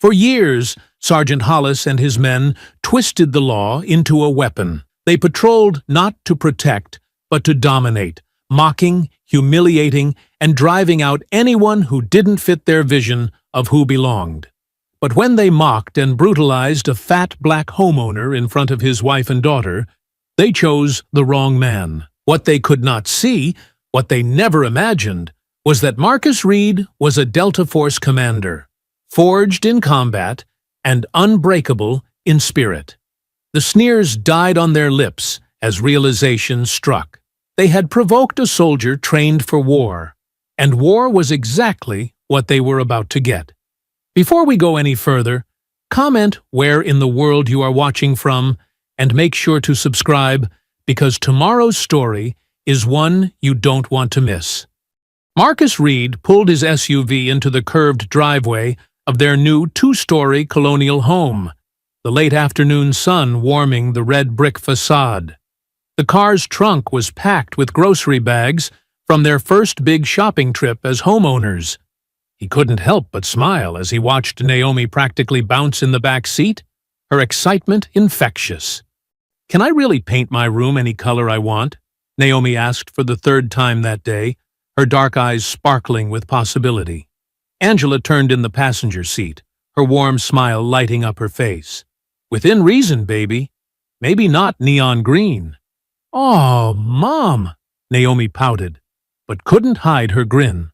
For years, Sergeant Hollis and his men twisted the law into a weapon. They patrolled not to protect, but to dominate, mocking, humiliating, and driving out anyone who didn't fit their vision of who belonged. But when they mocked and brutalized a fat black homeowner in front of his wife and daughter, they chose the wrong man. What they could not see, what they never imagined, was that Marcus Reed was a Delta Force commander, forged in combat and unbreakable in spirit. The sneers died on their lips as realization struck. They had provoked a soldier trained for war, and war was exactly what they were about to get. Before we go any further, comment where in the world you are watching from, and make sure to subscribe, because tomorrow's story is one you don't want to miss. Marcus Reed pulled his SUV into the curved driveway of their new two-story colonial home, the late afternoon sun warming the red brick facade. The car's trunk was packed with grocery bags from their first big shopping trip as homeowners. He couldn't help but smile as he watched Naomi practically bounce in the back seat, her excitement infectious. "Can I really paint my room any color I want?" Naomi asked for the third time that day, her dark eyes sparkling with possibility. Angela turned in the passenger seat, her warm smile lighting up her face. "Within reason, baby. Maybe not neon green." "Oh, Mom," Naomi pouted, but couldn't hide her grin.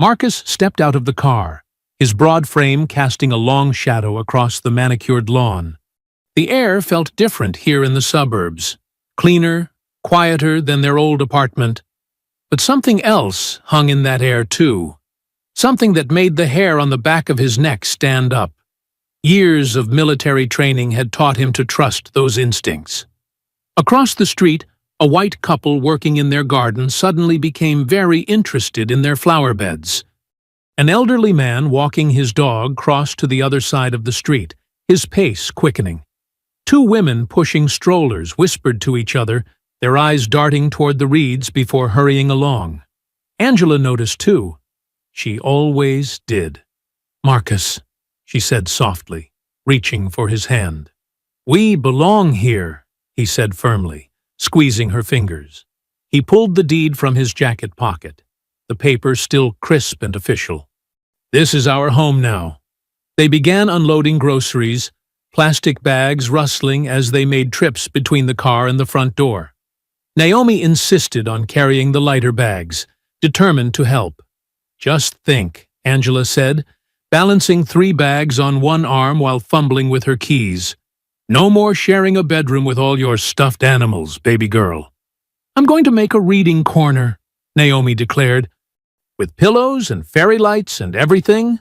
Marcus stepped out of the car, his broad frame casting a long shadow across the manicured lawn. The air felt different here in the suburbs, cleaner, quieter than their old apartment. But something else hung in that air too, something that made the hair on the back of his neck stand up. Years of military training had taught him to trust those instincts. Across the street, a white couple working in their garden suddenly became very interested in their flower beds. An elderly man walking his dog crossed to the other side of the street, his pace quickening. Two women pushing strollers whispered to each other, their eyes darting toward the reeds before hurrying along. Angela noticed too. She always did. "Marcus," she said softly, reaching for his hand. "We belong here," he said firmly, squeezing her fingers. He pulled the deed from his jacket pocket, the paper still crisp and official. "This is our home now." They began unloading groceries, plastic bags rustling as they made trips between the car and the front door. Naomi insisted on carrying the lighter bags, determined to help. "Just think," Angela said, balancing 3 bags on one arm while fumbling with her keys. "No more sharing a bedroom with all your stuffed animals, baby girl." "I'm going to make a reading corner," Naomi declared. "With pillows and fairy lights and everything?"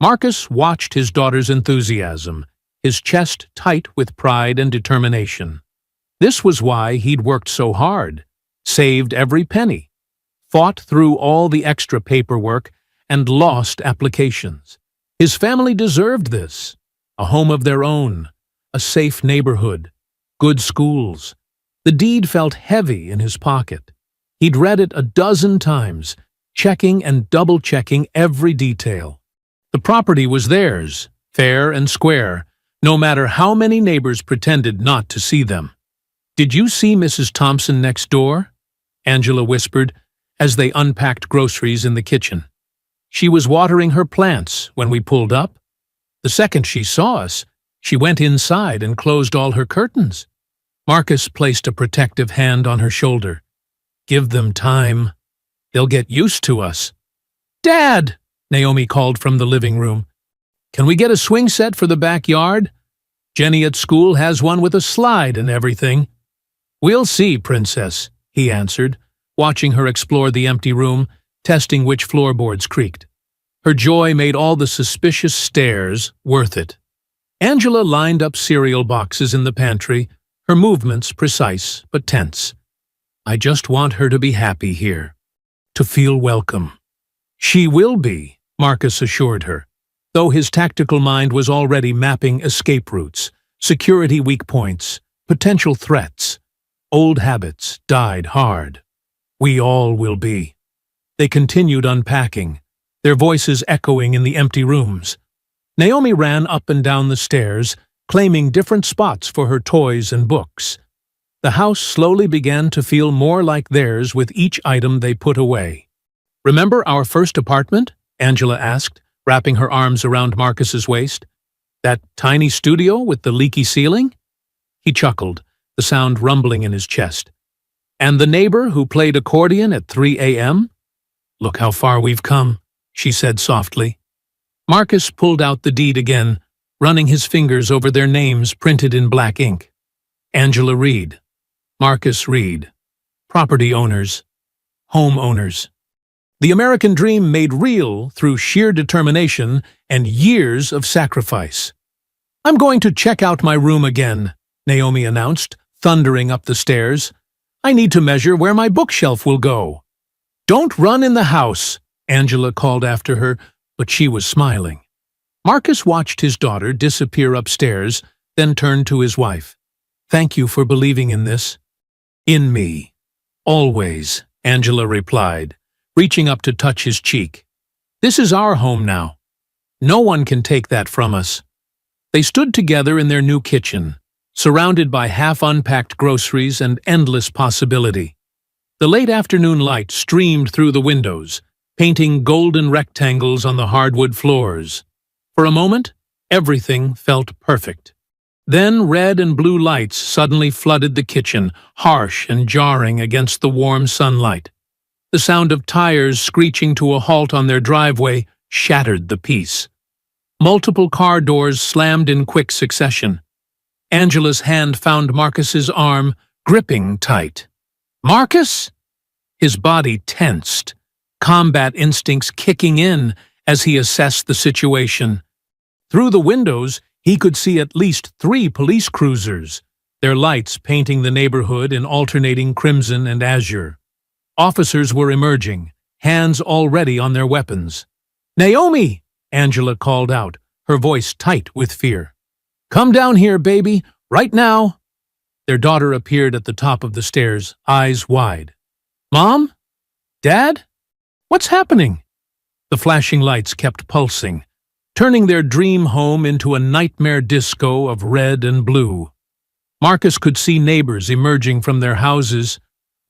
Marcus watched his daughter's enthusiasm, his chest tight with pride and determination. This was why he'd worked so hard, saved every penny, fought through all the extra paperwork, and lost applications. His family deserved this. A home of their own, a safe neighborhood, good schools. The deed felt heavy in his pocket. He'd read it a dozen times, checking and double-checking every detail. The property was theirs, fair and square, no matter how many neighbors pretended not to see them. "Did you see Mrs. Thompson next door?" Angela whispered as they unpacked groceries in the kitchen. "She was watering her plants when we pulled up. The second she saw us, she went inside and closed all her curtains." Marcus placed a protective hand on her shoulder. "Give them time. They'll get used to us." "Dad!" Naomi called from the living room. "Can we get a swing set for the backyard? Jenny at school has one with a slide and everything." "We'll see, Princess," he answered, watching her explore the empty room, testing which floorboards creaked. Her joy made all the suspicious stares worth it. Angela lined up cereal boxes in the pantry, her movements precise but tense. "I just want her to be happy here, to feel welcome." "She will be," Marcus assured her, though his tactical mind was already mapping escape routes, security weak points, potential threats. Old habits died hard. "We all will be." They continued unpacking, their voices echoing in the empty rooms. Naomi ran up and down the stairs, claiming different spots for her toys and books. The house slowly began to feel more like theirs with each item they put away. "Remember our first apartment?" Angela asked, wrapping her arms around Marcus's waist. "That tiny studio with the leaky ceiling?" He chuckled, the sound rumbling in his chest. "And the neighbor who played accordion at 3 a.m.? Look how far we've come," she said softly. Marcus pulled out the deed again, running his fingers over their names printed in black ink. Angela Reed. Marcus Reed. Property owners. Homeowners. The American dream made real through sheer determination and years of sacrifice. "I'm going to check out my room again," Naomi announced, thundering up the stairs. "I need to measure where my bookshelf will go." "Don't run in the house," Angela called after her, but she was smiling. Marcus watched his daughter disappear upstairs, then turned to his wife. "Thank you for believing in this." "In me. Always," Angela replied, reaching up to touch his cheek. "This is our home now. No one can take that from us." They stood together in their new kitchen, surrounded by half-unpacked groceries and endless possibility. The late afternoon light streamed through the windows, painting golden rectangles on the hardwood floors. For a moment, everything felt perfect. Then red and blue lights suddenly flooded the kitchen, harsh and jarring against the warm sunlight. The sound of tires screeching to a halt on their driveway shattered the peace. Multiple car doors slammed in quick succession. Angela's hand found Marcus's arm, gripping tight. "Marcus?" His body tensed, combat instincts kicking in as he assessed the situation. Through the windows, he could see at least 3 police cruisers, their lights painting the neighborhood in alternating crimson and azure. Officers were emerging, hands already on their weapons. "Naomi!" Angela called out, her voice tight with fear. "Come down here, baby, right now!" Their daughter appeared at the top of the stairs, eyes wide. "Mom? Dad? What's happening?" The flashing lights kept pulsing, turning their dream home into a nightmare disco of red and blue. Marcus could see neighbors emerging from their houses,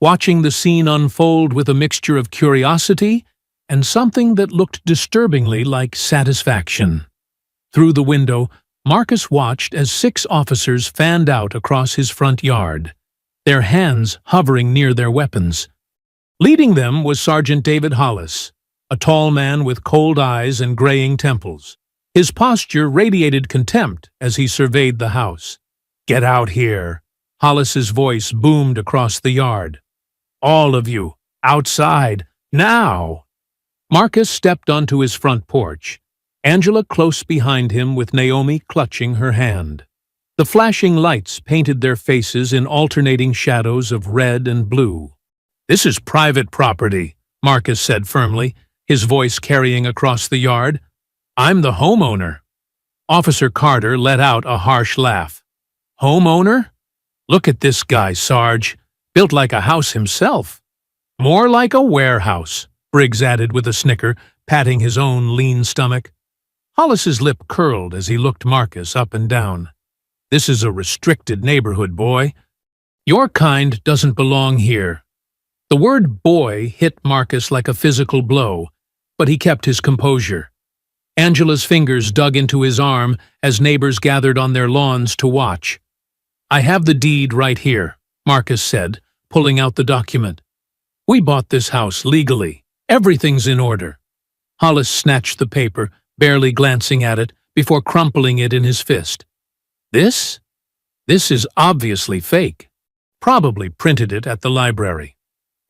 watching the scene unfold with a mixture of curiosity and something that looked disturbingly like satisfaction. Through the window, Marcus watched as 6 officers fanned out across his front yard, their hands hovering near their weapons. Leading them was Sergeant David Hollis, a tall man with cold eyes and graying temples. His posture radiated contempt as he surveyed the house. "Get out here," Hollis's voice boomed across the yard. "All of you, outside, now!" Marcus stepped onto his front porch, Angela close behind him with Naomi clutching her hand. The flashing lights painted their faces in alternating shadows of red and blue. "This is private property," Marcus said firmly, his voice carrying across the yard. "I'm the homeowner." Officer Carter let out a harsh laugh. "Homeowner? Look at this guy, Sarge. Built like a house himself." "More like a warehouse," Briggs added with a snicker, patting his own lean stomach. Hollis's lip curled as he looked Marcus up and down. "This is a restricted neighborhood, boy. Your kind doesn't belong here." The word boy hit Marcus like a physical blow, but he kept his composure. Angela's fingers dug into his arm as neighbors gathered on their lawns to watch. "I have the deed right here," Marcus said, pulling out the document. "We bought this house legally. Everything's in order." Hollis snatched the paper, barely glancing at it, before crumpling it in his fist. This is obviously fake. Probably printed it at the library."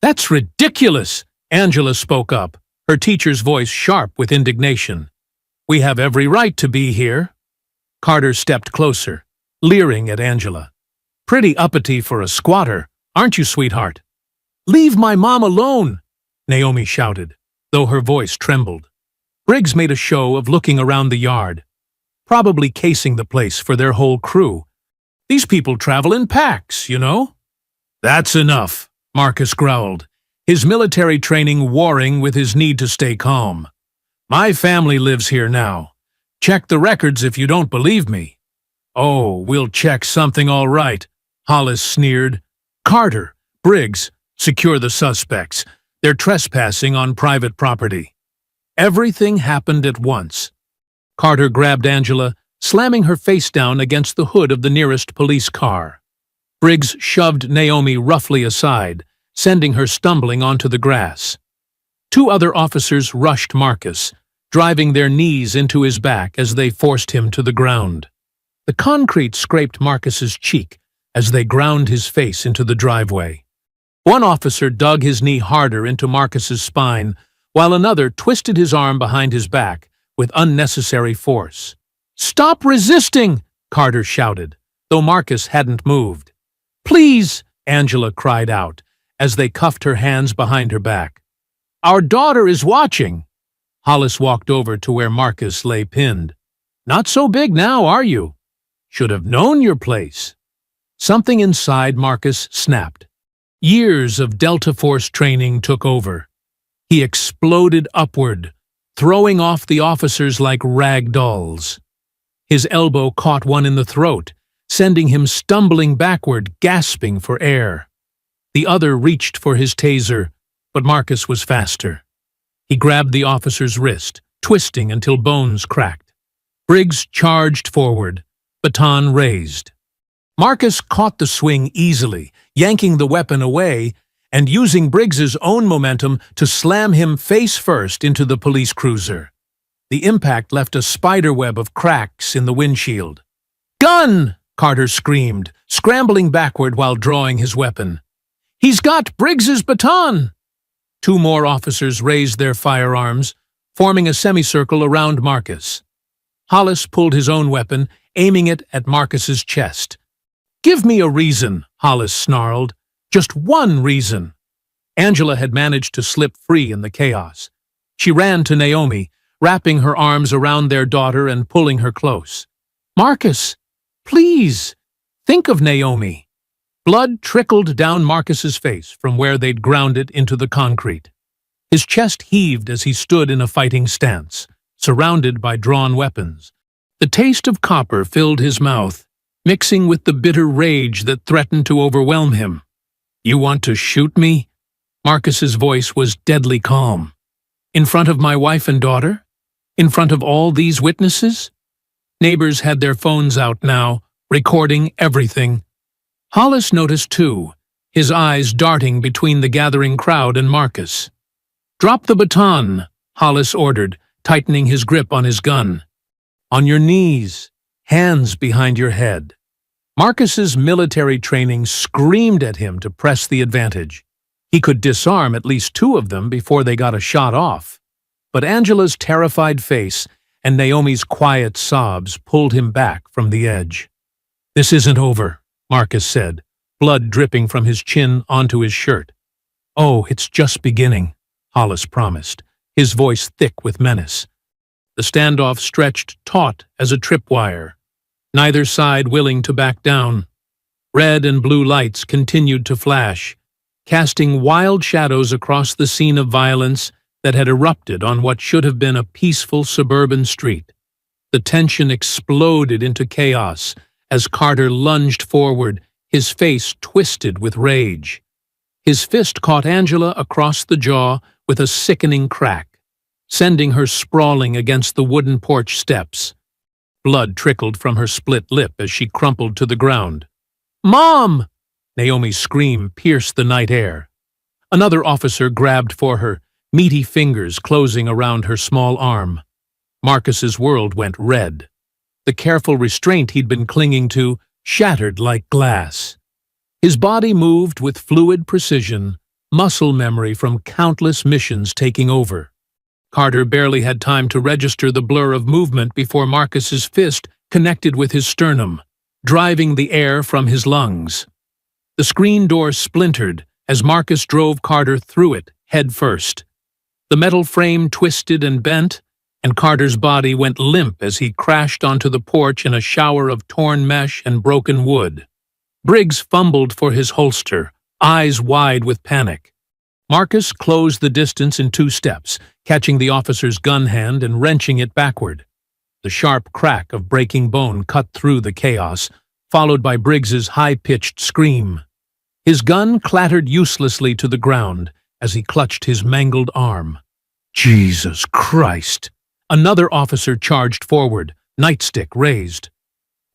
"That's ridiculous!" Angela spoke up, her teacher's voice sharp with indignation. "We have every right to be here." Carter stepped closer, leering at Angela. "Pretty uppity for a squatter, aren't you, sweetheart?" "Leave my mom alone!" Naomi shouted, though her voice trembled. Briggs made a show of looking around the yard, probably casing the place for their whole crew. "These people travel in packs, you know." "That's enough," Marcus growled, his military training warring with his need to stay calm. "My family lives here now. Check the records if you don't believe me. Oh, we'll check something all right, Hollis sneered. Carter, Briggs, secure the suspects. They're trespassing on private property. Everything happened at once. Carter grabbed Angela, slamming her face down against the hood of the nearest police car. Briggs shoved Naomi roughly aside, sending her stumbling onto the grass. Two other officers rushed Marcus, driving their knees into his back as they forced him to the ground. The concrete scraped Marcus's cheek as they ground his face into the driveway. One officer dug his knee harder into Marcus's spine, while another twisted his arm behind his back with unnecessary force. "Stop resisting!" Carter shouted, though Marcus hadn't moved. "Please!" Angela cried out, as they cuffed her hands behind her back. "Our daughter is watching!" Hollis walked over to where Marcus lay pinned. "Not so big now, are you? Should have known your place." Something inside Marcus snapped. Years of Delta Force training took over. He exploded upward, throwing off the officers like rag dolls. His elbow caught one in the throat, sending him stumbling backward, gasping for air. The other reached for his taser, but Marcus was faster. He grabbed the officer's wrist, twisting until bones cracked. Briggs charged forward, baton raised. Marcus caught the swing easily, yanking the weapon away and using Briggs's own momentum to slam him face first into the police cruiser. The impact left a spiderweb of cracks in the windshield. "Gun!" Carter screamed, scrambling backward while drawing his weapon. "He's got Briggs's baton!" Two more officers raised their firearms, forming a semicircle around Marcus. Hollis pulled his own weapon, aiming it at Marcus's chest. "Give me a reason," Hollis snarled. "Just one reason." Angela had managed to slip free in the chaos. She ran to Naomi, wrapping her arms around their daughter and pulling her close. "Marcus, please, think of Naomi." Blood trickled down Marcus's face from where they'd ground it into the concrete. His chest heaved as he stood in a fighting stance, surrounded by drawn weapons. The taste of copper filled his mouth, mixing with the bitter rage that threatened to overwhelm him. "You want to shoot me?" Marcus's voice was deadly calm. "In front of my wife and daughter? In front of all these witnesses?" Neighbors had their phones out now, recording everything. Hollis noticed too, his eyes darting between the gathering crowd and Marcus. "Drop the baton," Hollis ordered, tightening his grip on his gun. "On your knees, hands behind your head." Marcus's military training screamed at him to press the advantage. He could disarm at least two of them before they got a shot off. But Angela's terrified face and Naomi's quiet sobs pulled him back from the edge. "This isn't over," Marcus said, blood dripping from his chin onto his shirt. "Oh, it's just beginning," Hollis promised, his voice thick with menace. The standoff stretched taut as a tripwire, neither side willing to back down. Red and blue lights continued to flash, casting wild shadows across the scene of violence that had erupted on what should have been a peaceful suburban street. The tension exploded into chaos as Carter lunged forward, his face twisted with rage. His fist caught Angela across the jaw with a sickening crack, sending her sprawling against the wooden porch steps. Blood trickled from her split lip as she crumpled to the ground. "Mom!" Naomi's scream pierced the night air. Another officer grabbed for her, meaty fingers closing around her small arm. Marcus's world went red. The careful restraint he'd been clinging to shattered like glass. His body moved with fluid precision, muscle memory from countless missions taking over. Carter barely had time to register the blur of movement before Marcus's fist connected with his sternum, driving the air from his lungs. The screen door splintered as Marcus drove Carter through it, head first. The metal frame twisted and bent, and Carter's body went limp as he crashed onto the porch in a shower of torn mesh and broken wood. Briggs fumbled for his holster, eyes wide with panic. Marcus closed the distance in 2 steps, catching the officer's gun hand and wrenching it backward. The sharp crack of breaking bone cut through the chaos, followed by Briggs's high-pitched scream. His gun clattered uselessly to the ground as he clutched his mangled arm. Jesus Christ! Another officer charged forward, nightstick raised.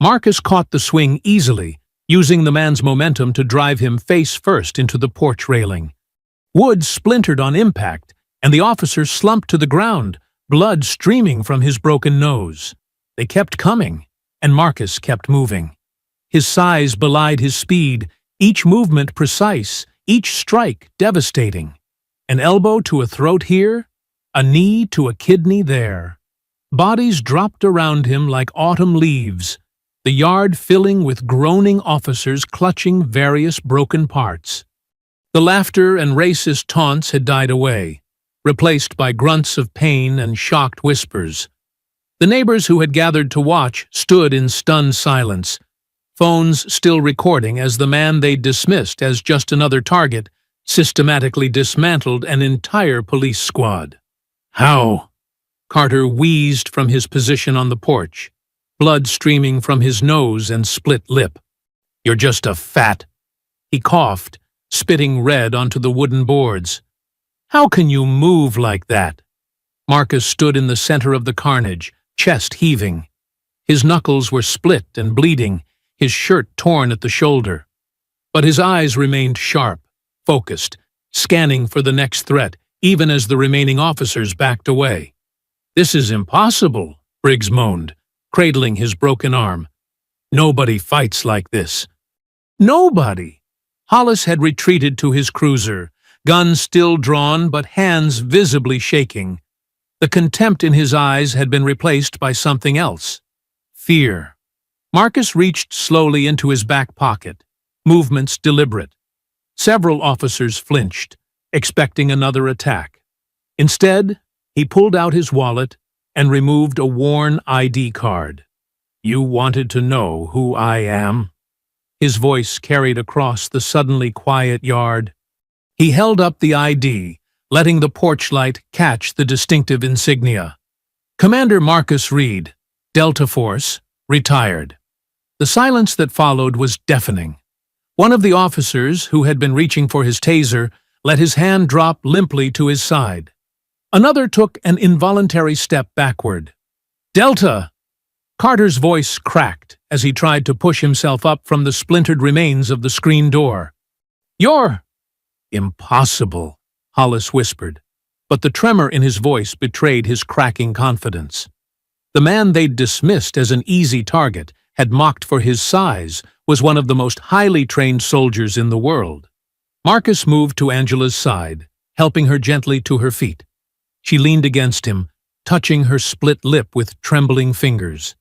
Marcus caught the swing easily, using the man's momentum to drive him face first into the porch railing. Wood splintered on impact, and the officer slumped to the ground, blood streaming from his broken nose. They kept coming, and Marcus kept moving. His size belied his speed, each movement precise, each strike devastating. An elbow to a throat here, a knee to a kidney there. Bodies dropped around him like autumn leaves, the yard filling with groaning officers clutching various broken parts. The laughter and racist taunts had died away, replaced by grunts of pain and shocked whispers. The neighbors who had gathered to watch stood in stunned silence, phones still recording as the man they'd dismissed as just another target systematically dismantled an entire police squad. How? Carter wheezed from his position on the porch, blood streaming from his nose and split lip. You're just a fat... He coughed, spitting red onto the wooden boards. How can you move like that? Marcus stood in the center of the carnage, chest heaving. His knuckles were split and bleeding, his shirt torn at the shoulder. But his eyes remained sharp, focused, scanning for the next threat, even as the remaining officers backed away. This is impossible, Briggs moaned, cradling his broken arm. Nobody fights like this. Nobody! Hollis had retreated to his cruiser, gun still drawn but hands visibly shaking. The contempt in his eyes had been replaced by something else. Fear. Marcus reached slowly into his back pocket, movements deliberate. Several officers flinched, expecting another attack. Instead, he pulled out his wallet and removed a worn ID card. You wanted to know who I am? His voice carried across the suddenly quiet yard. He held up the ID, letting the porch light catch the distinctive insignia. Commander Marcus Reed, Delta Force, retired. The silence that followed was deafening. One of the officers, who had been reaching for his taser, let his hand drop limply to his side. Another took an involuntary step backward. Delta! Carter's voice cracked as he tried to push himself up from the splintered remains of the screen door. You're... Impossible, Hollis whispered, but the tremor in his voice betrayed his cracking confidence. The man they'd dismissed as an easy target, had mocked for his size, was one of the most highly trained soldiers in the world. Marcus moved to Angela's side, helping her gently to her feet. She leaned against him, touching her split lip with trembling fingers.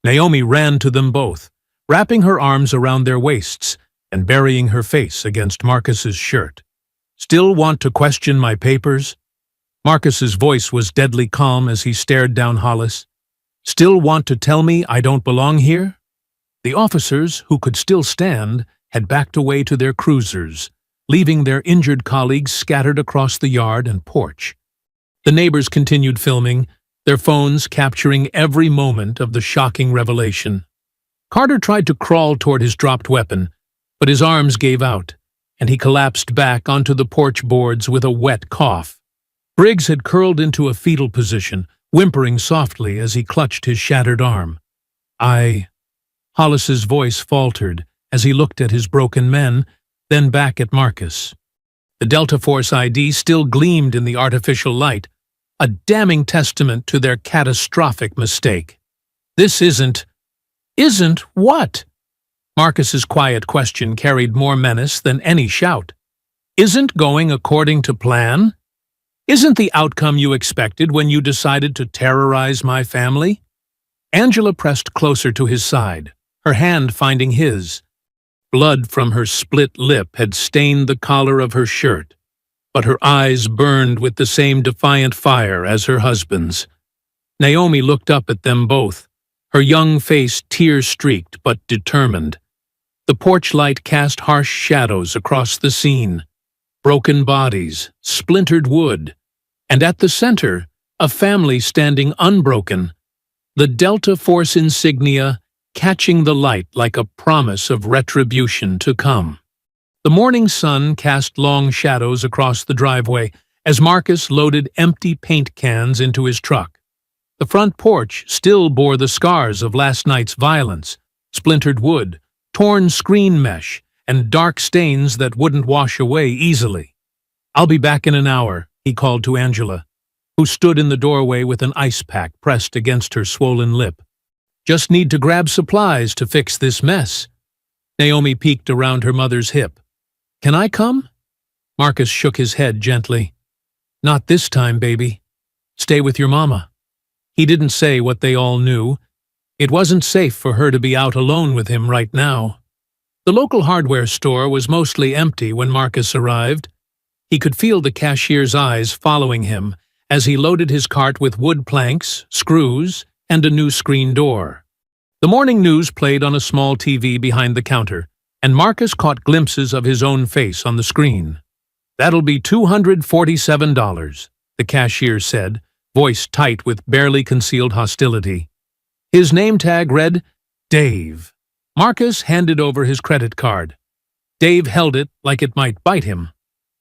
Naomi ran to them both, wrapping her arms around their waists and burying her face against Marcus's shirt. Still want to question my papers? Marcus's voice was deadly calm as he stared down Hollis. Still want to tell me I don't belong here? The officers, who could still stand, had backed away to their cruisers, leaving their injured colleagues scattered across the yard and porch. The neighbors continued filming, their phones capturing every moment of the shocking revelation. Carter tried to crawl toward his dropped weapon, but his arms gave out, and he collapsed back onto the porch boards with a wet cough. Briggs had curled into a fetal position, whimpering softly as he clutched his shattered arm. Hollis's voice faltered as he looked at his broken men, then back at Marcus. The Delta Force ID still gleamed in the artificial light, a damning testament to their catastrophic mistake. This isn't what? Marcus's quiet question carried more menace than any shout. Isn't going according to plan? Isn't the outcome you expected when you decided to terrorize my family? Angela pressed closer to his side, her hand finding his. Blood from her split lip had stained the collar of her shirt, but her eyes burned with the same defiant fire as her husband's. Naomi looked up at them both, her young face tear-streaked but determined. The porch light cast harsh shadows across the scene, broken bodies, splintered wood, and at the center, a family standing unbroken. The Delta Force insignia catching the light like a promise of retribution to come. The morning sun cast long shadows across the driveway as Marcus loaded empty paint cans into his truck. The front porch still bore the scars of last night's violence, splintered wood, torn screen mesh, and dark stains that wouldn't wash away easily. "I'll be back in an hour," he called to Angela, who stood in the doorway with an ice pack pressed against her swollen lip. "Just need to grab supplies to fix this mess." Naomi peeked around her mother's hip. "Can I come?" Marcus shook his head gently. "Not this time, baby. Stay with your mama." He didn't say what they all knew. It wasn't safe for her to be out alone with him right now. The local hardware store was mostly empty when Marcus arrived. He could feel the cashier's eyes following him as he loaded his cart with wood planks, screws, and a new screen door. The morning news played on a small TV behind the counter, and Marcus caught glimpses of his own face on the screen. "That'll be $247, the cashier said, voice tight with barely concealed hostility. His name tag read, Dave. Marcus handed over his credit card. Dave held it like it might bite him.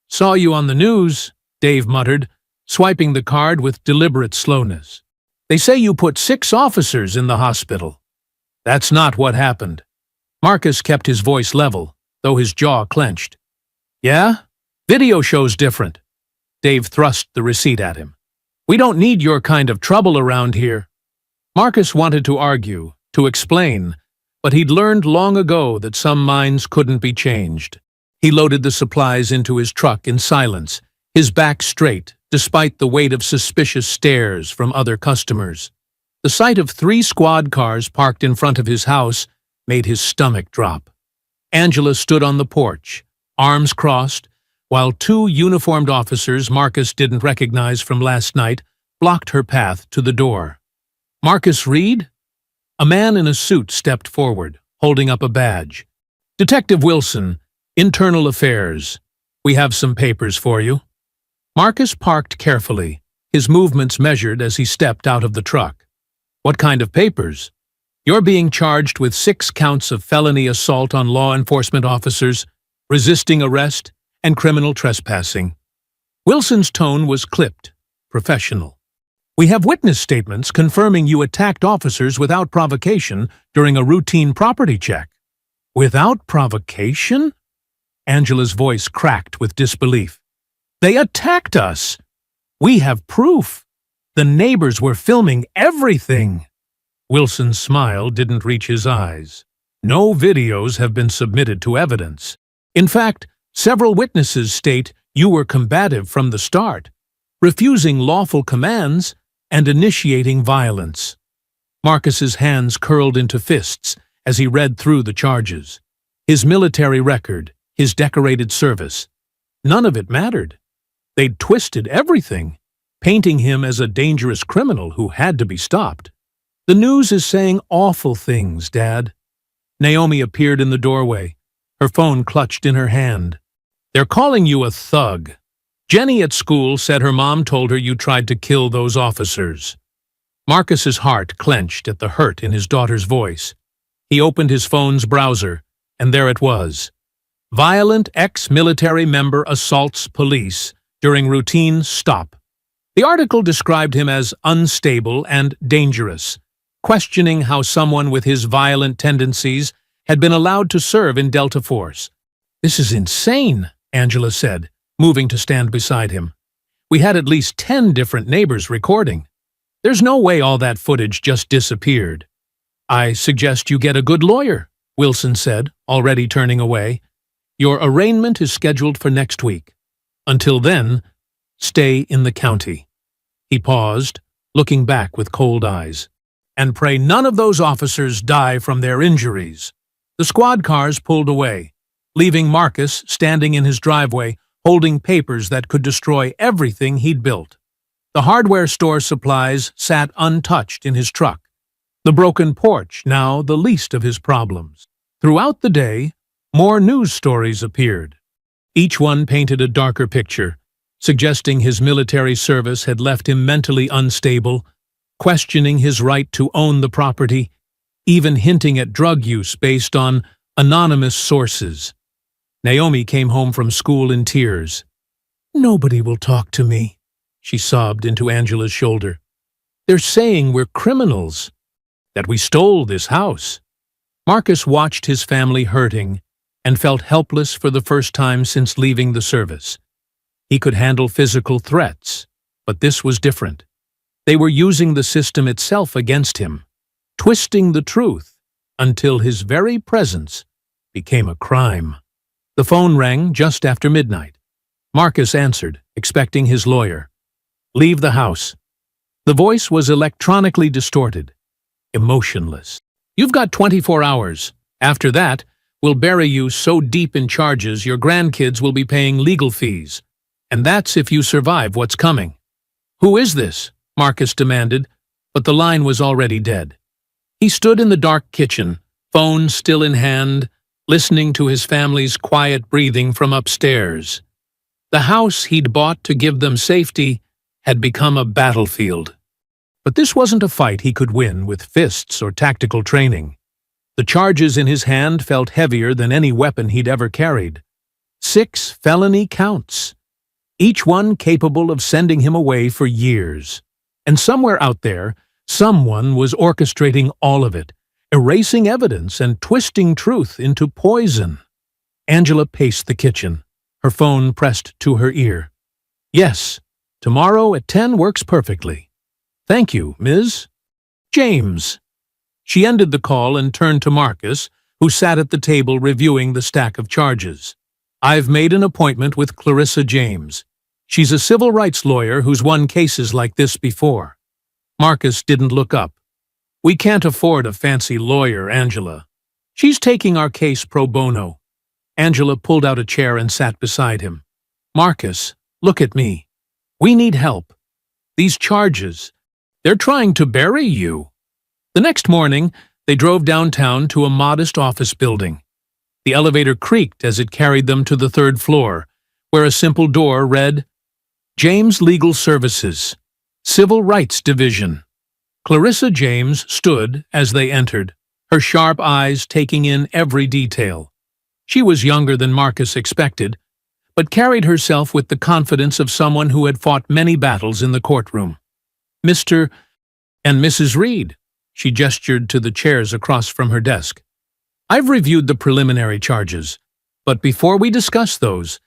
"Saw you on the news," Dave muttered, swiping the card with deliberate slowness. "They say you put 6 officers in the hospital." "That's not what happened." Marcus kept his voice level, though his jaw clenched. "Yeah? Video shows different." Dave thrust the receipt at him. "We don't need your kind of trouble around here." Marcus wanted to argue, to explain, but he'd learned long ago that some minds couldn't be changed. He loaded the supplies into his truck in silence, his back straight, despite the weight of suspicious stares from other customers. The sight of 3 squad cars parked in front of his house made his stomach drop. Angela stood on the porch, arms crossed, while 2 uniformed officers Marcus didn't recognize from last night blocked her path to the door. "Marcus Reed?" A man in a suit stepped forward, holding up a badge. "Detective Wilson, Internal Affairs. We have some papers for you." Marcus parked carefully, his movements measured as he stepped out of the truck. "What kind of papers?" "You're being charged with 6 counts of felony assault on law enforcement officers, resisting arrest, and criminal trespassing." Wilson's tone was clipped, professional. "We have witness statements confirming you attacked officers without provocation during a routine property check." "Without provocation?" Angela's voice cracked with disbelief. "They attacked us! We have proof! The neighbors were filming everything!" Wilson's smile didn't reach his eyes. "No videos have been submitted to evidence. In fact, several witnesses state you were combative from the start, refusing lawful commands and initiating violence." Marcus's hands curled into fists as he read through the charges. His military record, his decorated service. None of it mattered. They'd twisted everything, painting him as a dangerous criminal who had to be stopped. "The news is saying awful things, Dad." Naomi appeared in the doorway, her phone clutched in her hand. "They're calling you a thug. Jenny at school said her mom told her you tried to kill those officers." Marcus's heart clenched at the hurt in his daughter's voice. He opened his phone's browser, and there it was. "Violent ex-military member assaults police during routine stop." The article described him as unstable and dangerous, questioning how someone with his violent tendencies had been allowed to serve in Delta Force. "This is insane," Angela said, moving to stand beside him. "We had at least 10 different neighbors recording. There's no way all that footage just disappeared." "I suggest you get a good lawyer," Wilson said, already turning away. "Your arraignment is scheduled for next week. Until then, stay in the county." He paused, looking back with cold eyes. "And pray none of those officers die from their injuries." The squad cars pulled away, leaving Marcus standing in his driveway, holding papers that could destroy everything he'd built. The hardware store supplies sat untouched in his truck, the broken porch now the least of his problems. Throughout the day, more news stories appeared. Each one painted a darker picture, suggesting his military service had left him mentally unstable, questioning his right to own the property, even hinting at drug use based on anonymous sources. Naomi came home from school in tears. "Nobody will talk to me," she sobbed into Angela's shoulder. "They're saying we're criminals, that we stole this house." Marcus watched his family hurting and felt helpless for the first time since leaving the service. He could handle physical threats, but this was different. They were using the system itself against him, twisting the truth until his very presence became a crime. The phone rang just after midnight. Marcus answered, expecting his lawyer. "Leave the house." The voice was electronically distorted, emotionless. "You've got 24 hours. After that, we'll bury you so deep in charges your grandkids will be paying legal fees. And that's if you survive what's coming." "Who is this?" Marcus demanded, but the line was already dead. He stood in the dark kitchen, phone still in hand, listening to his family's quiet breathing from upstairs. The house he'd bought to give them safety had become a battlefield. But this wasn't a fight he could win with fists or tactical training. The charges in his hand felt heavier than any weapon he'd ever carried. 6 felony counts, each one capable of sending him away for years. And somewhere out there, someone was orchestrating all of it, erasing evidence and twisting truth into poison. Angela paced the kitchen, her phone pressed to her ear. "Yes, tomorrow at 10 works perfectly. Thank you, Ms. James." She ended the call and turned to Marcus, who sat at the table reviewing the stack of charges. "I've made an appointment with Clarissa James. She's a civil rights lawyer who's won cases like this before." Marcus didn't look up. "We can't afford a fancy lawyer, Angela. She's taking our case pro bono." Angela pulled out a chair and sat beside him. "Marcus, look at me. We need help. These charges, they're trying to bury you." The next morning, they drove downtown to a modest office building. The elevator creaked as it carried them to the 3rd floor, where a simple door read, "James Legal Services, Civil Rights Division." Clarissa James stood as they entered, her sharp eyes taking in every detail. She was younger than Marcus expected, but carried herself with the confidence of someone who had fought many battles in the courtroom. "Mr. and Mrs. Reed," she gestured to the chairs across from her desk. "I've reviewed the preliminary charges, but before we discuss those,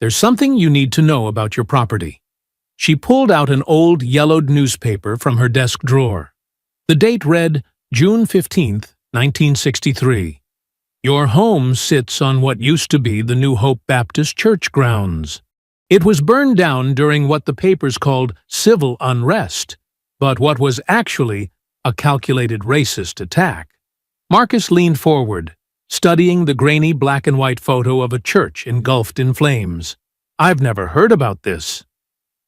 there's something you need to know about your property." She pulled out an old yellowed newspaper from her desk drawer. The date read June 15th, 1963. "Your home sits on what used to be the New Hope Baptist Church grounds. It was burned down during what the papers called civil unrest, but what was actually a calculated racist attack." Marcus leaned forward, studying the grainy black-and-white photo of a church engulfed in flames. "I've never heard about this."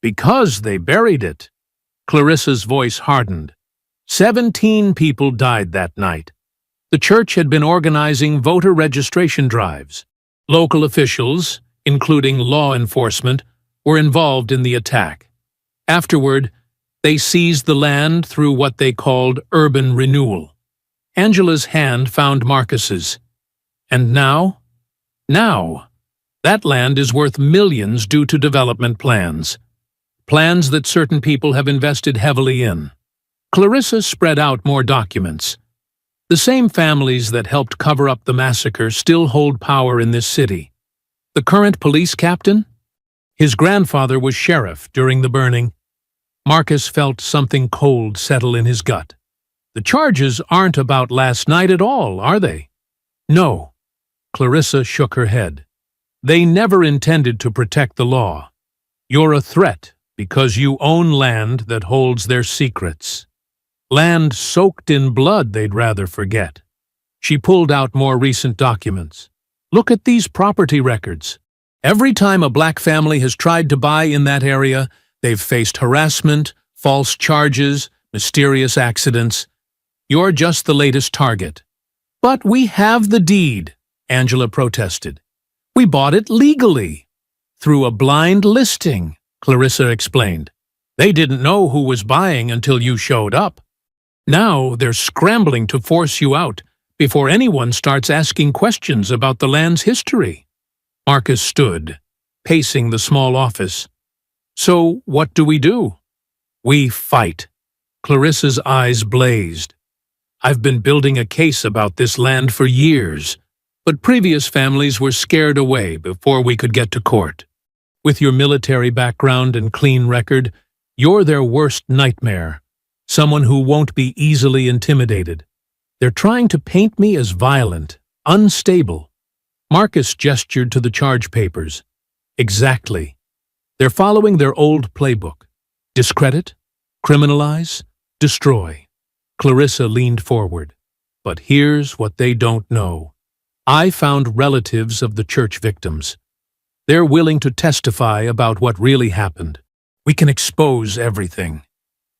"Because they buried it." Clarissa's voice hardened. 17 people died that night. The church had been organizing voter registration drives. Local officials, including law enforcement, were involved in the attack. Afterward, they seized the land through what they called urban renewal. Angela's hand found Marcus's. "And now? Now, that land is worth millions due to development plans. Plans that certain people have invested heavily in." Clarissa spread out more documents. "The same families that helped cover up the massacre still hold power in this city. The current police captain? His grandfather was sheriff during the burning." Marcus felt something cold settle in his gut. "The charges aren't about last night at all, are they?" "No." Clarissa shook her head. "They never intended to protect the law. You're a threat because you own land that holds their secrets. Land soaked in blood they'd rather forget." She pulled out more recent documents. "Look at these property records. Every time a black family has tried to buy in that area, they've faced harassment, false charges, mysterious accidents. You're just the latest target." "But we have the deed," Angela protested. "We bought it legally." "Through a blind listing," Clarissa explained. They didn't know who was buying until you showed up. Now they're scrambling to force you out before anyone starts asking questions about the land's history. Marcus stood, pacing the small office. So what do? We fight. Clarissa's eyes blazed. I've been building a case about this land for years, but previous families were scared away before we could get to court. With your military background and clean record, you're their worst nightmare, someone who won't be easily intimidated. They're trying to paint me as violent, unstable. Marcus gestured to the charge papers. Exactly. They're following their old playbook. Discredit, criminalize, destroy. Clarissa leaned forward. But here's what they don't know. I found relatives of the church victims. They're willing to testify about what really happened. We can expose everything.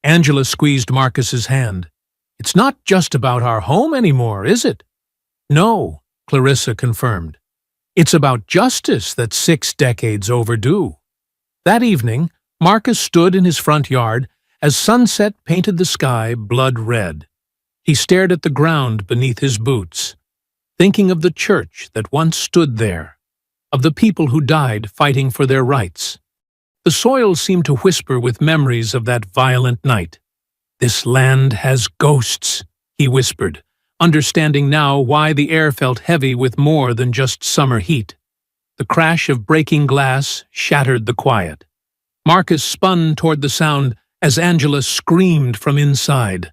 Angela squeezed Marcus's hand. It's not just about our home anymore, is it? No, Clarissa confirmed. It's about justice that's 6 decades overdue. That evening, Marcus stood in his front yard as sunset painted the sky blood red. He stared at the ground beneath his boots, thinking of the church that once stood there, of the people who died fighting for their rights. The soil seemed to whisper with memories of that violent night. This land has ghosts, he whispered, understanding now why the air felt heavy with more than just summer heat. The crash of breaking glass shattered the quiet. Marcus spun toward the sound as Angela screamed from inside.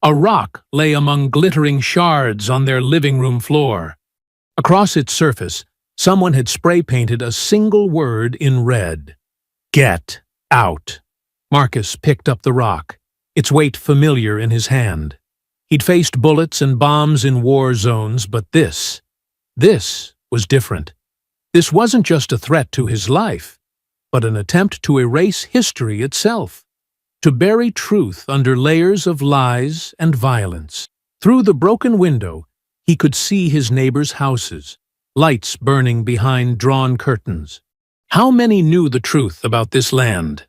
A rock lay among glittering shards on their living room floor. Across its surface, someone had spray-painted a single word in red. Get out. Marcus picked up the rock, its weight familiar in his hand. He'd faced bullets and bombs in war zones, but this was different. This wasn't just a threat to his life, but an attempt to erase history itself, to bury truth under layers of lies and violence. Through the broken window, he could see his neighbors' houses, lights burning behind drawn curtains. How many knew the truth about this land?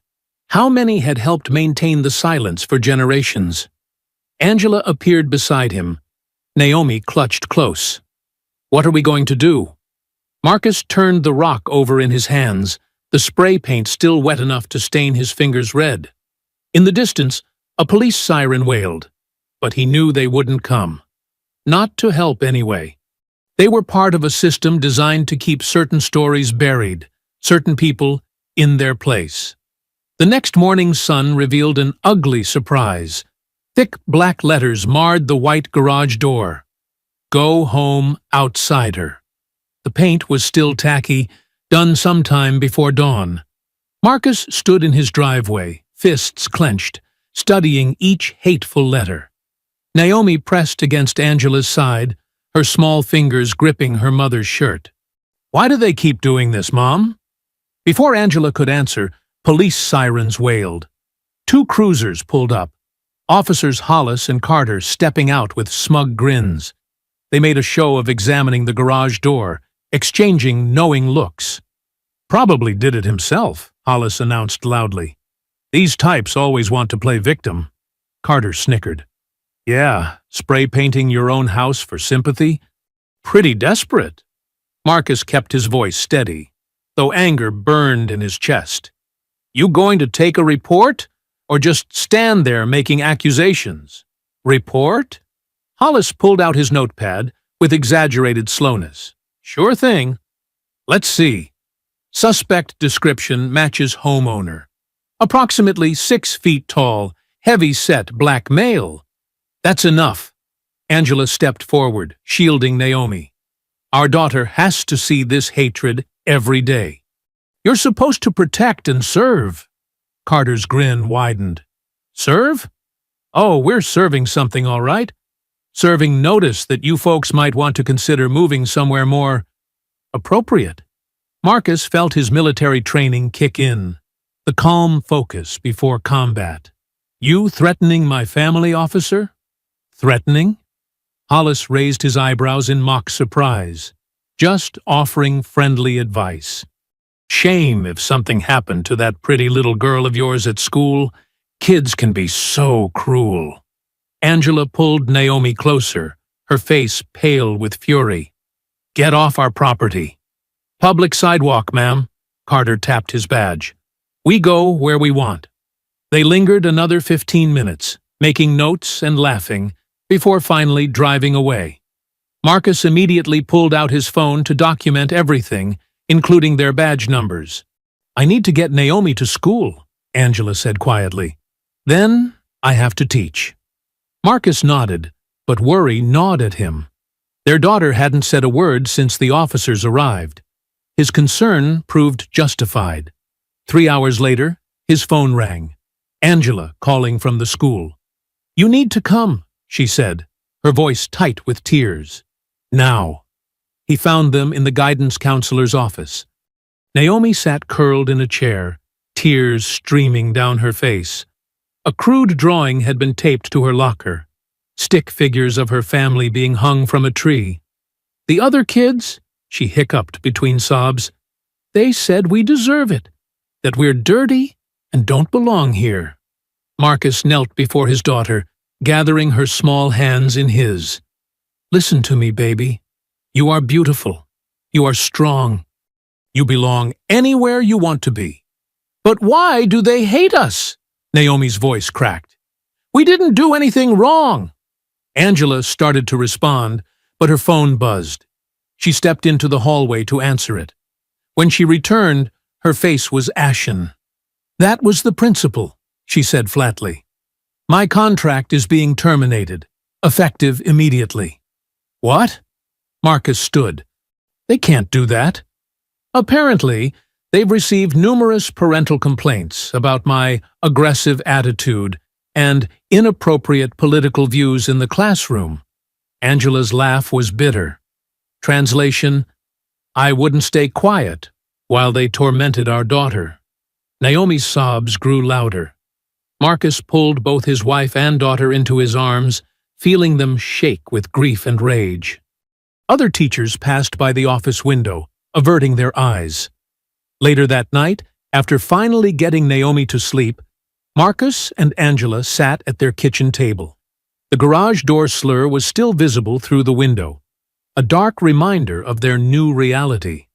How many had helped maintain the silence for generations? Angela appeared beside him. Naomi clutched close. What are we going to do? Marcus turned the rock over in his hands, the spray paint still wet enough to stain his fingers red. In the distance, a police siren wailed, but he knew they wouldn't come. Not to help anyway. They were part of a system designed to keep certain stories buried, certain people in their place. The next morning's sun revealed an ugly surprise. Thick black letters marred the white garage door. Go home, outsider. The paint was still tacky, done sometime before dawn. Marcus stood in his driveway, fists clenched, studying each hateful letter. Naomi pressed against Angela's side, her small fingers gripping her mother's shirt. Why do they keep doing this, Mom? Before Angela could answer, police sirens wailed. 2 cruisers pulled up, Officers Hollis and Carter stepping out with smug grins. They made a show of examining the garage door, exchanging knowing looks. Probably did it himself, Hollis announced loudly. These types always want to play victim. Carter snickered. Yeah, spray painting your own house for sympathy? Pretty desperate. Marcus kept his voice steady, though anger burned in his chest. You going to take a report, or just stand there making accusations? Report? Hollis pulled out his notepad with exaggerated slowness. Sure thing. Let's see. Suspect description matches homeowner. Approximately 6 feet tall, heavy-set black male. That's enough. Angela stepped forward, shielding Naomi. Our daughter has to see this hatred every day. You're supposed to protect and serve. Carter's grin widened. Serve? Oh, we're serving something, all right. Serving notice that you folks might want to consider moving somewhere more appropriate. Marcus felt his military training kick in, the calm focus before combat. You threatening my family, officer? Threatening? Hollis raised his eyebrows in mock surprise. Just offering friendly advice. Shame if something happened to that pretty little girl of yours at school. Kids can be so cruel. Angela pulled Naomi closer, her face pale with fury. Get off our property. Public sidewalk, ma'am. Carter tapped his badge. We go where we want. They lingered another 15 minutes, making notes and laughing, before finally driving away. Marcus immediately pulled out his phone to document everything, including their badge numbers. I need to get Naomi to school, Angela said quietly. Then I have to teach. Marcus nodded, but worry gnawed at him. Their daughter hadn't said a word since the officers arrived. His concern proved justified. 3 hours later, his phone rang. Angela calling from the school. You need to come, she said, her voice tight with tears. Now. He found them in the guidance counselor's office. Naomi sat curled in a chair, tears streaming down her face. A crude drawing had been taped to her locker, stick figures of her family being hung from a tree. The other kids, she hiccuped between sobs, they said we deserve it, that we're dirty and don't belong here. Marcus knelt before his daughter, gathering her small hands in his. Listen to me, baby. You are beautiful. You are strong. You belong anywhere you want to be. But why do they hate us? Naomi's voice cracked. We didn't do anything wrong. Angela started to respond, but her phone buzzed. She stepped into the hallway to answer it. When she returned, her face was ashen. That was the principal, she said flatly. My contract is being terminated, effective immediately. What? Marcus stood. They can't do that. Apparently, they've received numerous parental complaints about my aggressive attitude and inappropriate political views in the classroom. Angela's laugh was bitter. Translation, I wouldn't stay quiet while they tormented our daughter. Naomi's sobs grew louder. Marcus pulled both his wife and daughter into his arms, feeling them shake with grief and rage. Other teachers passed by the office window, averting their eyes. Later that night, after finally getting Naomi to sleep, Marcus and Angela sat at their kitchen table. The garage door slur was still visible through the window, a dark reminder of their new reality.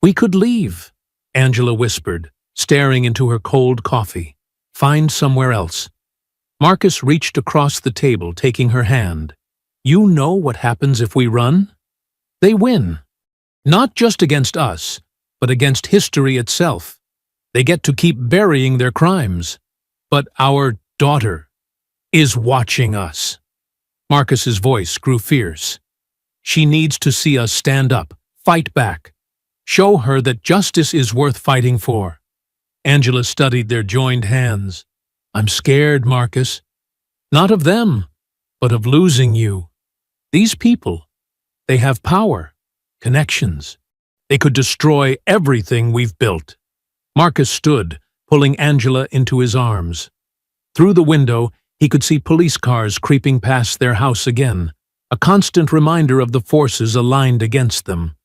We could leave, Angela whispered, staring into her cold coffee. Find somewhere else. Marcus reached across the table, taking her hand. You know what happens if we run? They win. Not just against us, but against history itself. They get to keep burying their crimes. But our daughter is watching us. Marcus's voice grew fierce. She needs to see us stand up, fight back. Show her that justice is worth fighting for. Angela studied their joined hands. I'm scared, Marcus. Not of them, but of losing you. These people, they have power, connections. They could destroy everything we've built. Marcus stood, pulling Angela into his arms. Through the window, he could see police cars creeping past their house again, a constant reminder of the forces aligned against them.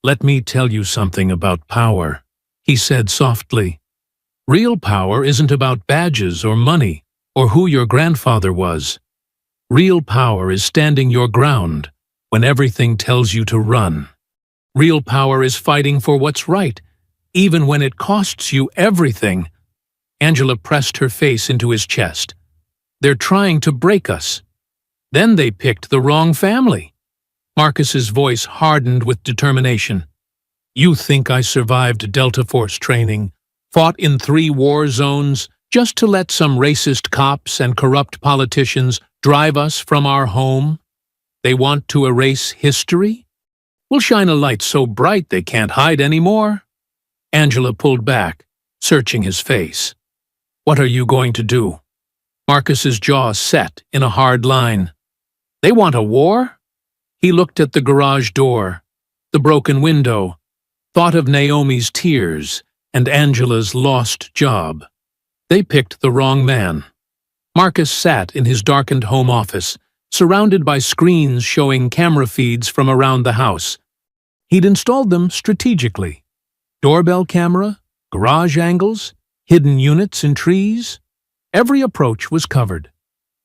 Let me tell you something about power, he said softly. Real power isn't about badges or money or who your grandfather was. Real power is standing your ground when everything tells you to run. Real power is fighting for what's right, even when it costs you everything. Angela pressed her face into his chest. They're trying to break us. Then they picked the wrong family. Marcus's voice hardened with determination. You think I survived Delta Force training, fought in 3 war zones, just to let some racist cops and corrupt politicians drive us from our home? They want to erase history? We'll shine a light so bright they can't hide anymore. Angela pulled back, searching his face. What are you going to do? Marcus's jaw set in a hard line. They want a war? He looked at the garage door, the broken window, thought of Naomi's tears and Angela's lost job. They picked the wrong man. Marcus sat in his darkened home office, surrounded by screens showing camera feeds from around the house. He'd installed them strategically. Doorbell camera, garage angles, hidden units in trees. Every approach was covered.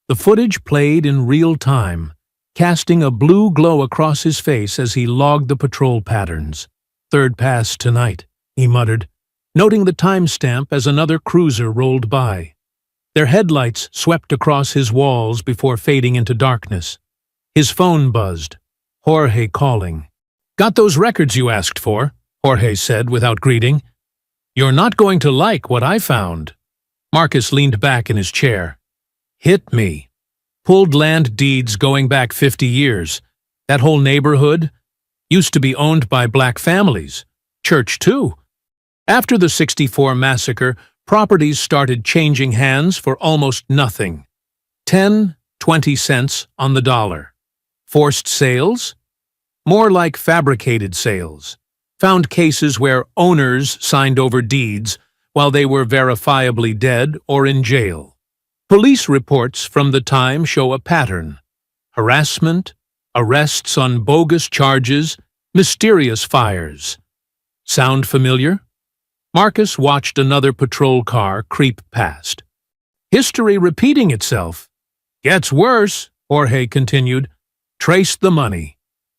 The footage played in real time, casting a blue glow across his face as he logged the patrol patterns. "Third pass tonight," he muttered, noting the timestamp as another cruiser rolled by. Their headlights swept across his walls before fading into darkness. His phone buzzed. Jorge calling. "Got those records you asked for," Jorge said without greeting. "You're not going to like what I found." Marcus leaned back in his chair. "Hit me." Pulled land deeds going back 50 years. That whole neighborhood used to be owned by black families. Church, too. After the '64 massacre, properties started changing hands for almost nothing. 10, 20 cents on the dollar. Forced sales? More like fabricated sales. Found cases where owners signed over deeds while they were verifiably dead or in jail. Police reports from the time show a pattern. Harassment, arrests on bogus charges, mysterious fires. Sound familiar? Marcus watched another patrol car creep past. History repeating itself. "Gets worse," Jorge continued. "Traced the money.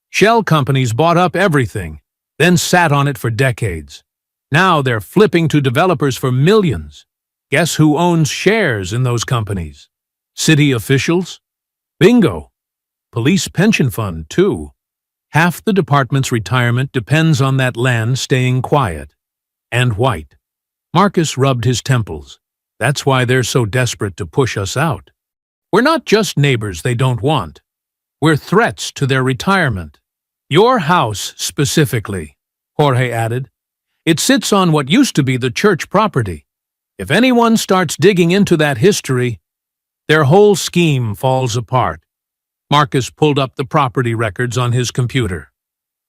Shell companies bought up everything, then sat on it for decades. Now they're flipping to developers for millions. Guess who owns shares in those companies? City officials? Bingo. Police pension fund, too. Half the department's retirement depends on that land staying quiet. And white." Marcus rubbed his temples. "That's why they're so desperate to push us out. We're not just neighbors they don't want. We're threats to their retirement. Your house, specifically," Jorge added. "It sits on what used to be the church property. If anyone starts digging into that history, their whole scheme falls apart." Marcus pulled up the property records on his computer.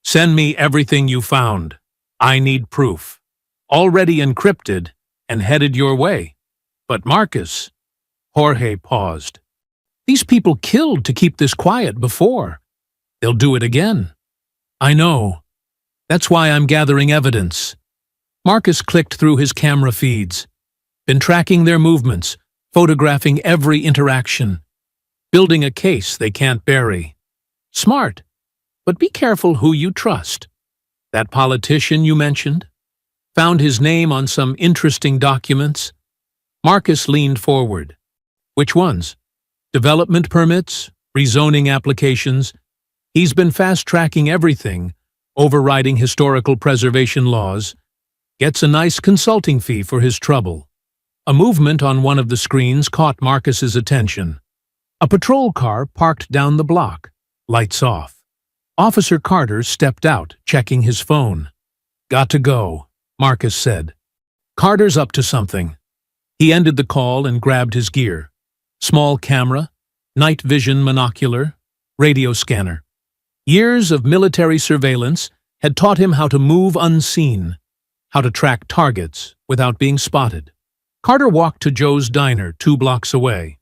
"Send me everything you found. I need proof. Already encrypted and headed your way." "But Marcus," Jorge paused. "These people killed to keep this quiet before. They'll do it again." "I know. That's why I'm gathering evidence." Marcus clicked through his camera feeds. Been tracking their movements, photographing every interaction, building a case they can't bury. Smart, but be careful who you trust. That politician you mentioned? Found his name on some interesting documents? Marcus leaned forward. "Which ones? Development permits? Rezoning applications? He's been fast-tracking everything, overriding historical preservation laws. Gets a nice consulting fee for his trouble." A movement on one of the screens caught Marcus's attention. A patrol car parked down the block, lights off. Officer Carter stepped out, checking his phone. "Got to go," Marcus said. "Carter's up to something." He ended the call and grabbed his gear. Small camera, night vision monocular, radio scanner. Years of military surveillance had taught him how to move unseen, how to track targets without being spotted. Carter walked to Joe's Diner 2 blocks away.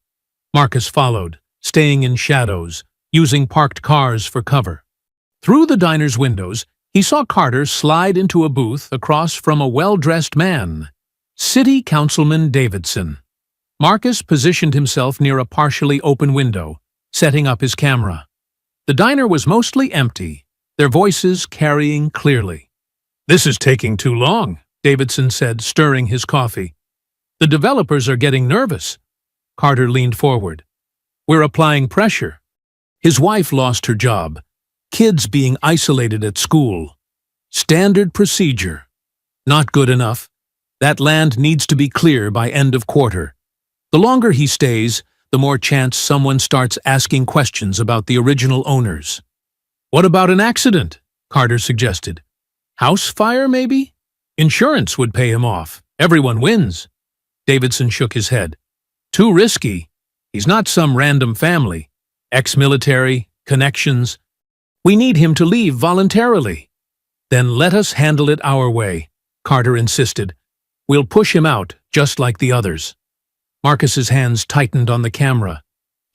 Marcus followed, staying in shadows, using parked cars for cover. Through the diner's windows, he saw Carter slide into a booth across from a well-dressed man, City Councilman Davidson. Marcus positioned himself near a partially open window, setting up his camera. The diner was mostly empty, their voices carrying clearly. "This is taking too long," Davidson said, stirring his coffee. "The developers are getting nervous." Carter leaned forward. "We're applying pressure." His wife lost her job. Kids being isolated at school. Standard procedure. Not good enough. That land needs to be clear by end of quarter. The longer he stays, the more chance someone starts asking questions about the original owners. "What about an accident?" Carter suggested. "House fire, maybe? Insurance would pay him off. Everyone wins." Davidson shook his head. "Too risky. He's not some random family. Ex-military, connections. We need him to leave voluntarily." "Then let us handle it our way," Carter insisted. "We'll push him out, just like the others." Marcus's hands tightened on the camera.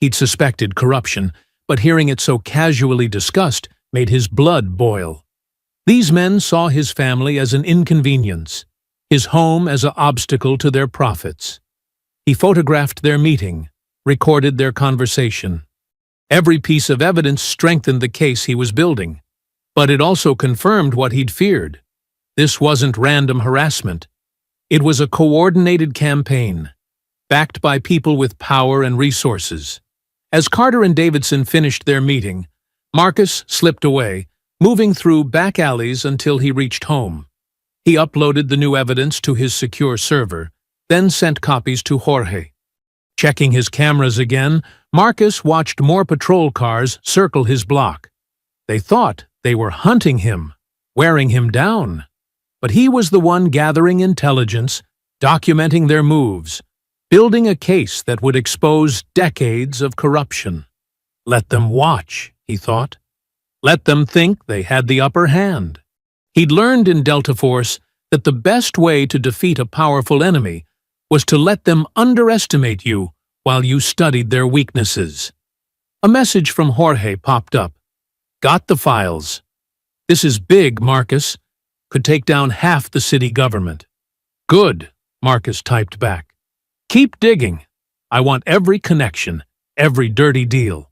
He'd suspected corruption, but hearing it so casually discussed made his blood boil. These men saw his family as an inconvenience, his home as an obstacle to their profits. He photographed their meeting, recorded their conversation. Every piece of evidence strengthened the case he was building, but it also confirmed what he'd feared. This wasn't random harassment. It was a coordinated campaign, backed by people with power and resources. As Carter and Davidson finished their meeting, Marcus slipped away, moving through back alleys until he reached home. He uploaded the new evidence to his secure server, then sent copies to Jorge. Checking his cameras again, Marcus watched more patrol cars circle his block. They thought they were hunting him, wearing him down. But he was the one gathering intelligence, documenting their moves, building a case that would expose decades of corruption. Let them watch, he thought. Let them think they had the upper hand. He'd learned in Delta Force that the best way to defeat a powerful enemy was to let them underestimate you while you studied their weaknesses. A message from Jorge popped up. Got the files. This is big, Marcus. Could take down half the city government. Good, Marcus typed back. Keep digging. I want every connection, every dirty deal.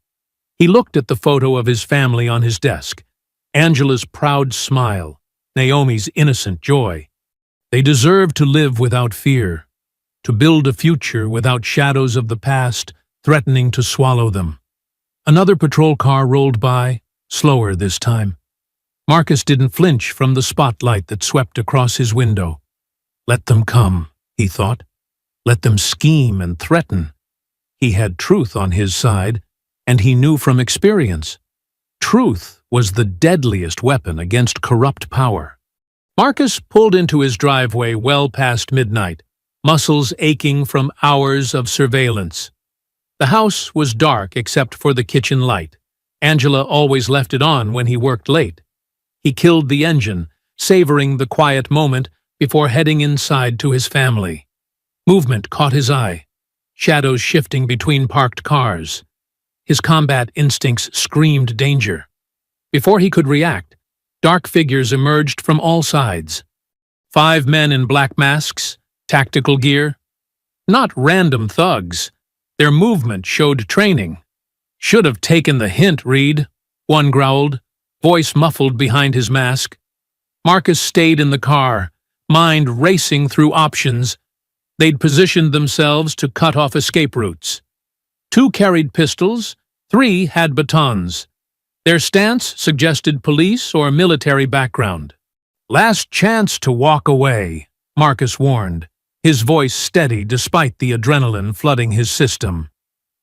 He looked at the photo of his family on his desk. Angela's proud smile, Naomi's innocent joy. They deserve to live without fear, to build a future without shadows of the past threatening to swallow them. Another patrol car rolled by, slower this time. Marcus didn't flinch from the spotlight that swept across his window. Let them come, he thought. Let them scheme and threaten. He had truth on his side, and he knew from experience. Truth was the deadliest weapon against corrupt power. Marcus pulled into his driveway well past midnight, muscles aching from hours of surveillance. The house was dark except for the kitchen light. Angela always left it on when he worked late. He killed the engine, savoring the quiet moment before heading inside to his family. Movement caught his eye, shadows shifting between parked cars. His combat instincts screamed danger. Before he could react, dark figures emerged from all sides. 5 men in black masks, tactical gear. Not random thugs. Their movement showed training. Should have taken the hint, Reed, one growled, voice muffled behind his mask. Marcus stayed in the car, mind racing through options. They'd positioned themselves to cut off escape routes. 2 carried pistols, 3 had batons. Their stance suggested police or military background. Last chance to walk away, Marcus warned, his voice steady despite the adrenaline flooding his system.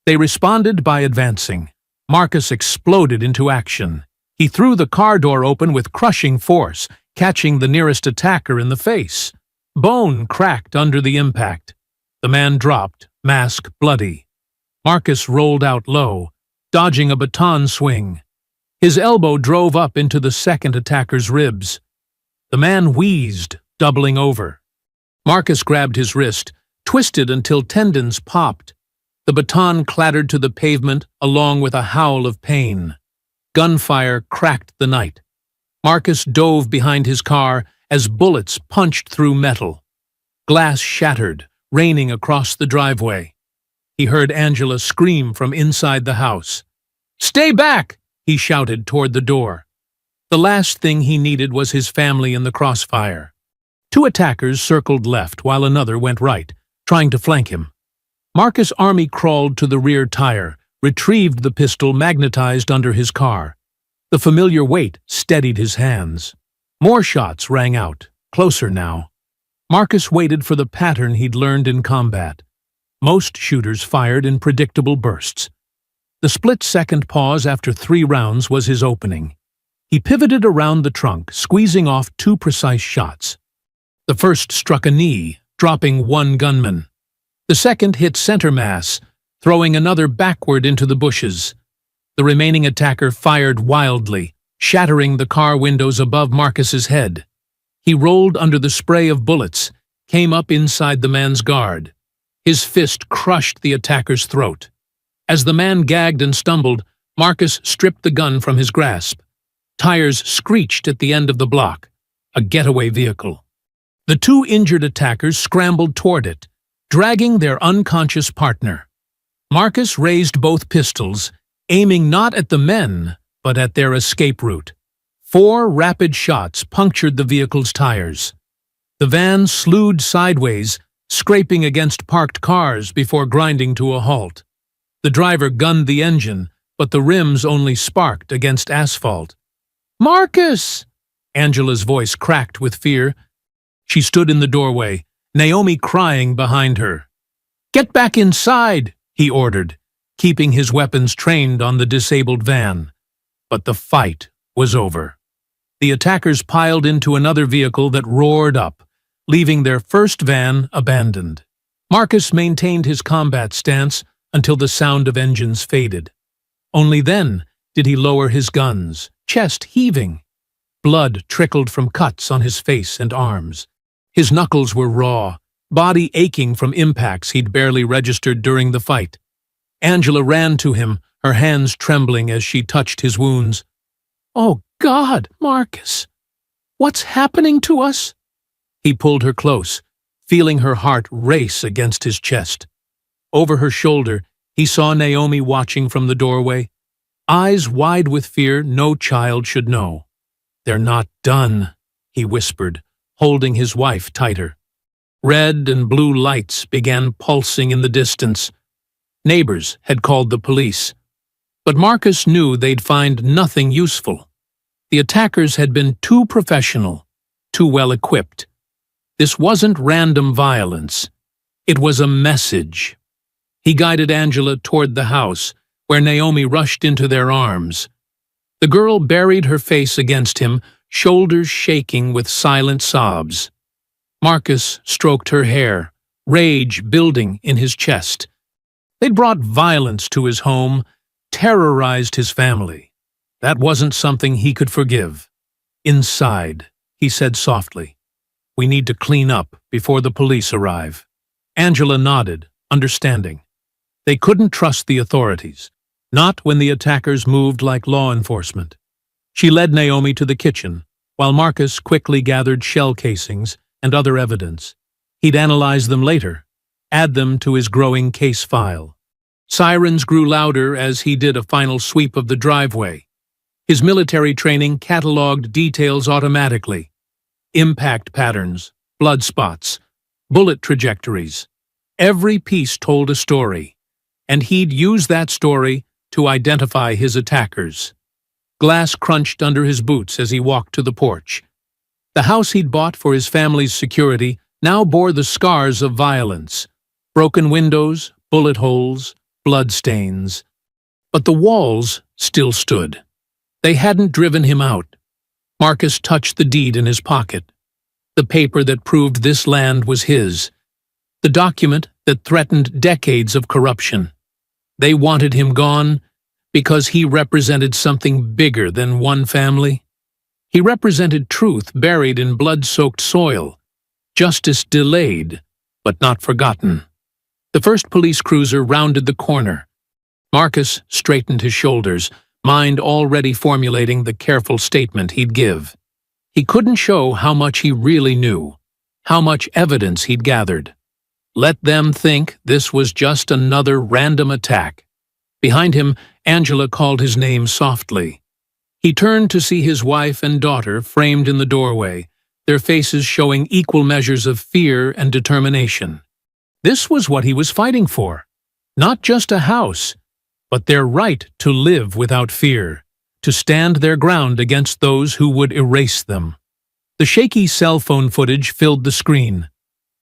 They responded by advancing. Marcus exploded into action. He threw the car door open with crushing force, catching the nearest attacker in the face. Bone cracked under the impact. The man dropped, mask bloody. Marcus rolled out low, dodging a baton swing. His elbow drove up into the second attacker's ribs. The man wheezed, doubling over. Marcus grabbed his wrist, twisted until tendons popped. The baton clattered to the pavement along with a howl of pain. Gunfire cracked the night. Marcus dove behind his car as bullets punched through metal. Glass shattered, raining across the driveway. He heard Angela scream from inside the house. "Stay back!" he shouted toward the door. The last thing he needed was his family in the crossfire. 2 attackers circled left while another went right, trying to flank him. Marcus' army crawled to the rear tire, retrieved the pistol magnetized under his car. The familiar weight steadied his hands. More shots rang out, closer now. Marcus waited for the pattern he'd learned in combat. Most shooters fired in predictable bursts. The split-second pause after 3 rounds was his opening. He pivoted around the trunk, squeezing off 2 precise shots. The first struck a knee, dropping 1 gunman. The second hit center mass, throwing another backward into the bushes. The remaining attacker fired wildly, shattering the car windows above Marcus's head. He rolled under the spray of bullets, came up inside the man's guard. His fist crushed the attacker's throat. As the man gagged and stumbled, Marcus stripped the gun from his grasp. Tires screeched at the end of the block, a getaway vehicle. The two injured attackers scrambled toward it, dragging their unconscious partner. Marcus raised both pistols, aiming not at the men, but at their escape route. 4 rapid shots punctured the vehicle's tires. The van slewed sideways, scraping against parked cars before grinding to a halt. The driver gunned the engine, but the rims only sparked against asphalt. "Marcus!" Angela's voice cracked with fear. She stood in the doorway, Naomi crying behind her. "Get back inside," he ordered, keeping his weapons trained on the disabled van. But the fight was over. The attackers piled into another vehicle that roared up, leaving their first van abandoned. Marcus maintained his combat stance until the sound of engines faded. Only then did he lower his guns, chest heaving. Blood trickled from cuts on his face and arms. His knuckles were raw, body aching from impacts he'd barely registered during the fight. Angela ran to him, her hands trembling as she touched his wounds. "Oh God, Marcus! What's happening to us?" He pulled her close, feeling her heart race against his chest. Over her shoulder, he saw Naomi watching from the doorway, eyes wide with fear no child should know. "They're not done," he whispered, holding his wife tighter. Red and blue lights began pulsing in the distance. Neighbors had called the police. But Marcus knew they'd find nothing useful. The attackers had been too professional, too well equipped. This wasn't random violence. It was a message. He guided Angela toward the house, where Naomi rushed into their arms. The girl buried her face against him, shoulders shaking with silent sobs. Marcus stroked her hair, rage building in his chest. They'd brought violence to his home, terrorized his family. That wasn't something he could forgive. "Inside," he said softly. "We need to clean up before the police arrive." Angela nodded, understanding. They couldn't trust the authorities, not when the attackers moved like law enforcement. She led Naomi to the kitchen, while Marcus quickly gathered shell casings and other evidence. He'd analyze them later, add them to his growing case file. Sirens grew louder as he did a final sweep of the driveway. His military training cataloged details automatically. Impact patterns, blood spots, bullet trajectories. Every piece told a story, and he'd use that story to identify his attackers. Glass crunched under his boots as he walked to the porch. The house he'd bought for his family's security now bore the scars of violence. Broken windows, bullet holes, blood stains. But the walls still stood. They hadn't driven him out. Marcus touched the deed in his pocket. The paper that proved this land was his. The document that threatened decades of corruption. They wanted him gone because he represented something bigger than one family. He represented truth buried in blood-soaked soil, justice delayed, but not forgotten. The first police cruiser rounded the corner. Marcus straightened his shoulders, mind already formulating the careful statement he'd give. He couldn't show how much he really knew, how much evidence he'd gathered. Let them think this was just another random attack. Behind him, Angela called his name softly. He turned to see his wife and daughter framed in the doorway, their faces showing equal measures of fear and determination. This was what he was fighting for. Not just a house, but their right to live without fear, to stand their ground against those who would erase them. The shaky cell phone footage filled the screen.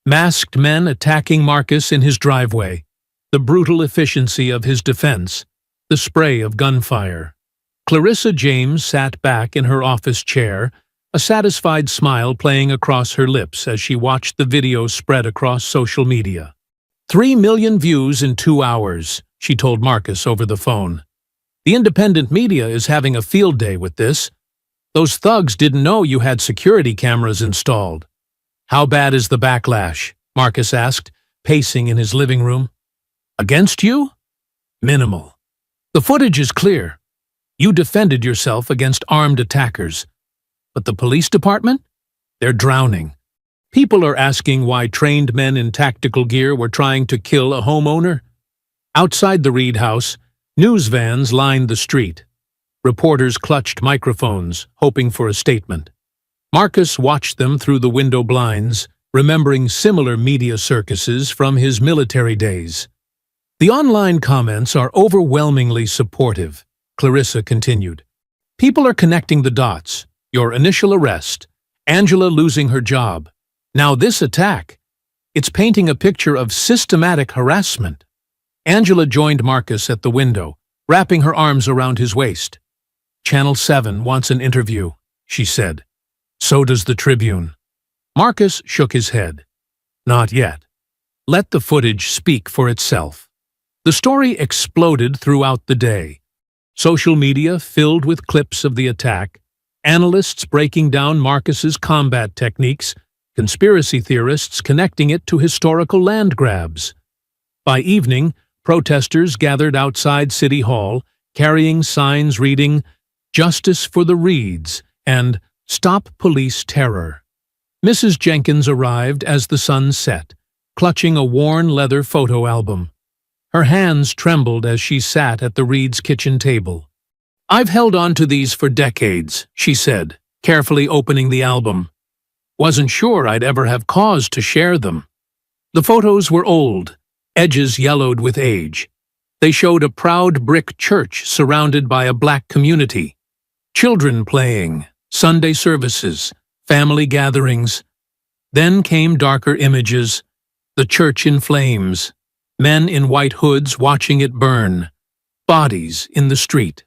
Masked men attacking Marcus in his driveway, the brutal efficiency of his defense, the spray of gunfire. Clarissa James sat back in her office chair, a satisfied smile playing across her lips as she watched the video spread across social media. 3 million views in 2 hours, she told Marcus over the phone. The independent media is having a field day with this. Those thugs didn't know you had security cameras installed. How bad is the backlash? Marcus asked, pacing in his living room. Against you? Minimal. The footage is clear. You defended yourself against armed attackers. But the police department? They're drowning. People are asking why trained men in tactical gear were trying to kill a homeowner. Outside the Reed house, news vans lined the street. Reporters clutched microphones, hoping for a statement. Marcus watched them through the window blinds, remembering similar media circuses from his military days. The online comments are overwhelmingly supportive, Clarissa continued. People are connecting the dots. Your initial arrest, Angela losing her job. Now this attack. It's painting a picture of systematic harassment. Angela joined Marcus at the window, wrapping her arms around his waist. Channel 7 wants an interview, she said. So does the Tribune. Marcus shook his head. Not yet. Let the footage speak for itself. The story exploded throughout the day. Social media filled with clips of the attack, analysts breaking down Marcus's combat techniques, conspiracy theorists connecting it to historical land grabs. By evening, protesters gathered outside City Hall, carrying signs reading, "Justice for the Reeds" and "Stop Police Terror." Mrs. Jenkins arrived as the sun set, clutching a worn leather photo album. Her hands trembled as she sat at the Reeds' kitchen table. "I've held on to these for decades," she said, carefully opening the album. "Wasn't sure I'd ever have cause to share them." The photos were old, edges yellowed with age. They showed a proud brick church surrounded by a black community. Children playing, Sunday services, family gatherings. Then came darker images, the church in flames, men in white hoods watching it burn, bodies in the street.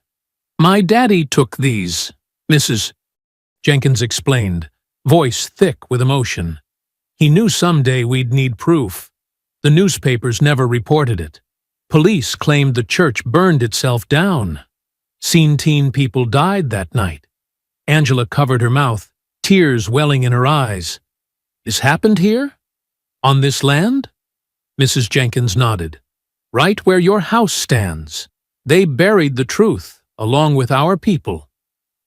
"My daddy took these," Mrs. Jenkins explained, voice thick with emotion. "He knew someday we'd need proof. The newspapers never reported it. Police claimed the church burned itself down. Seen teen people died that night." Angela covered her mouth, tears welling in her eyes. "This happened here? On this land?" Mrs. Jenkins nodded. "Right where your house stands. They buried the truth, along with our people.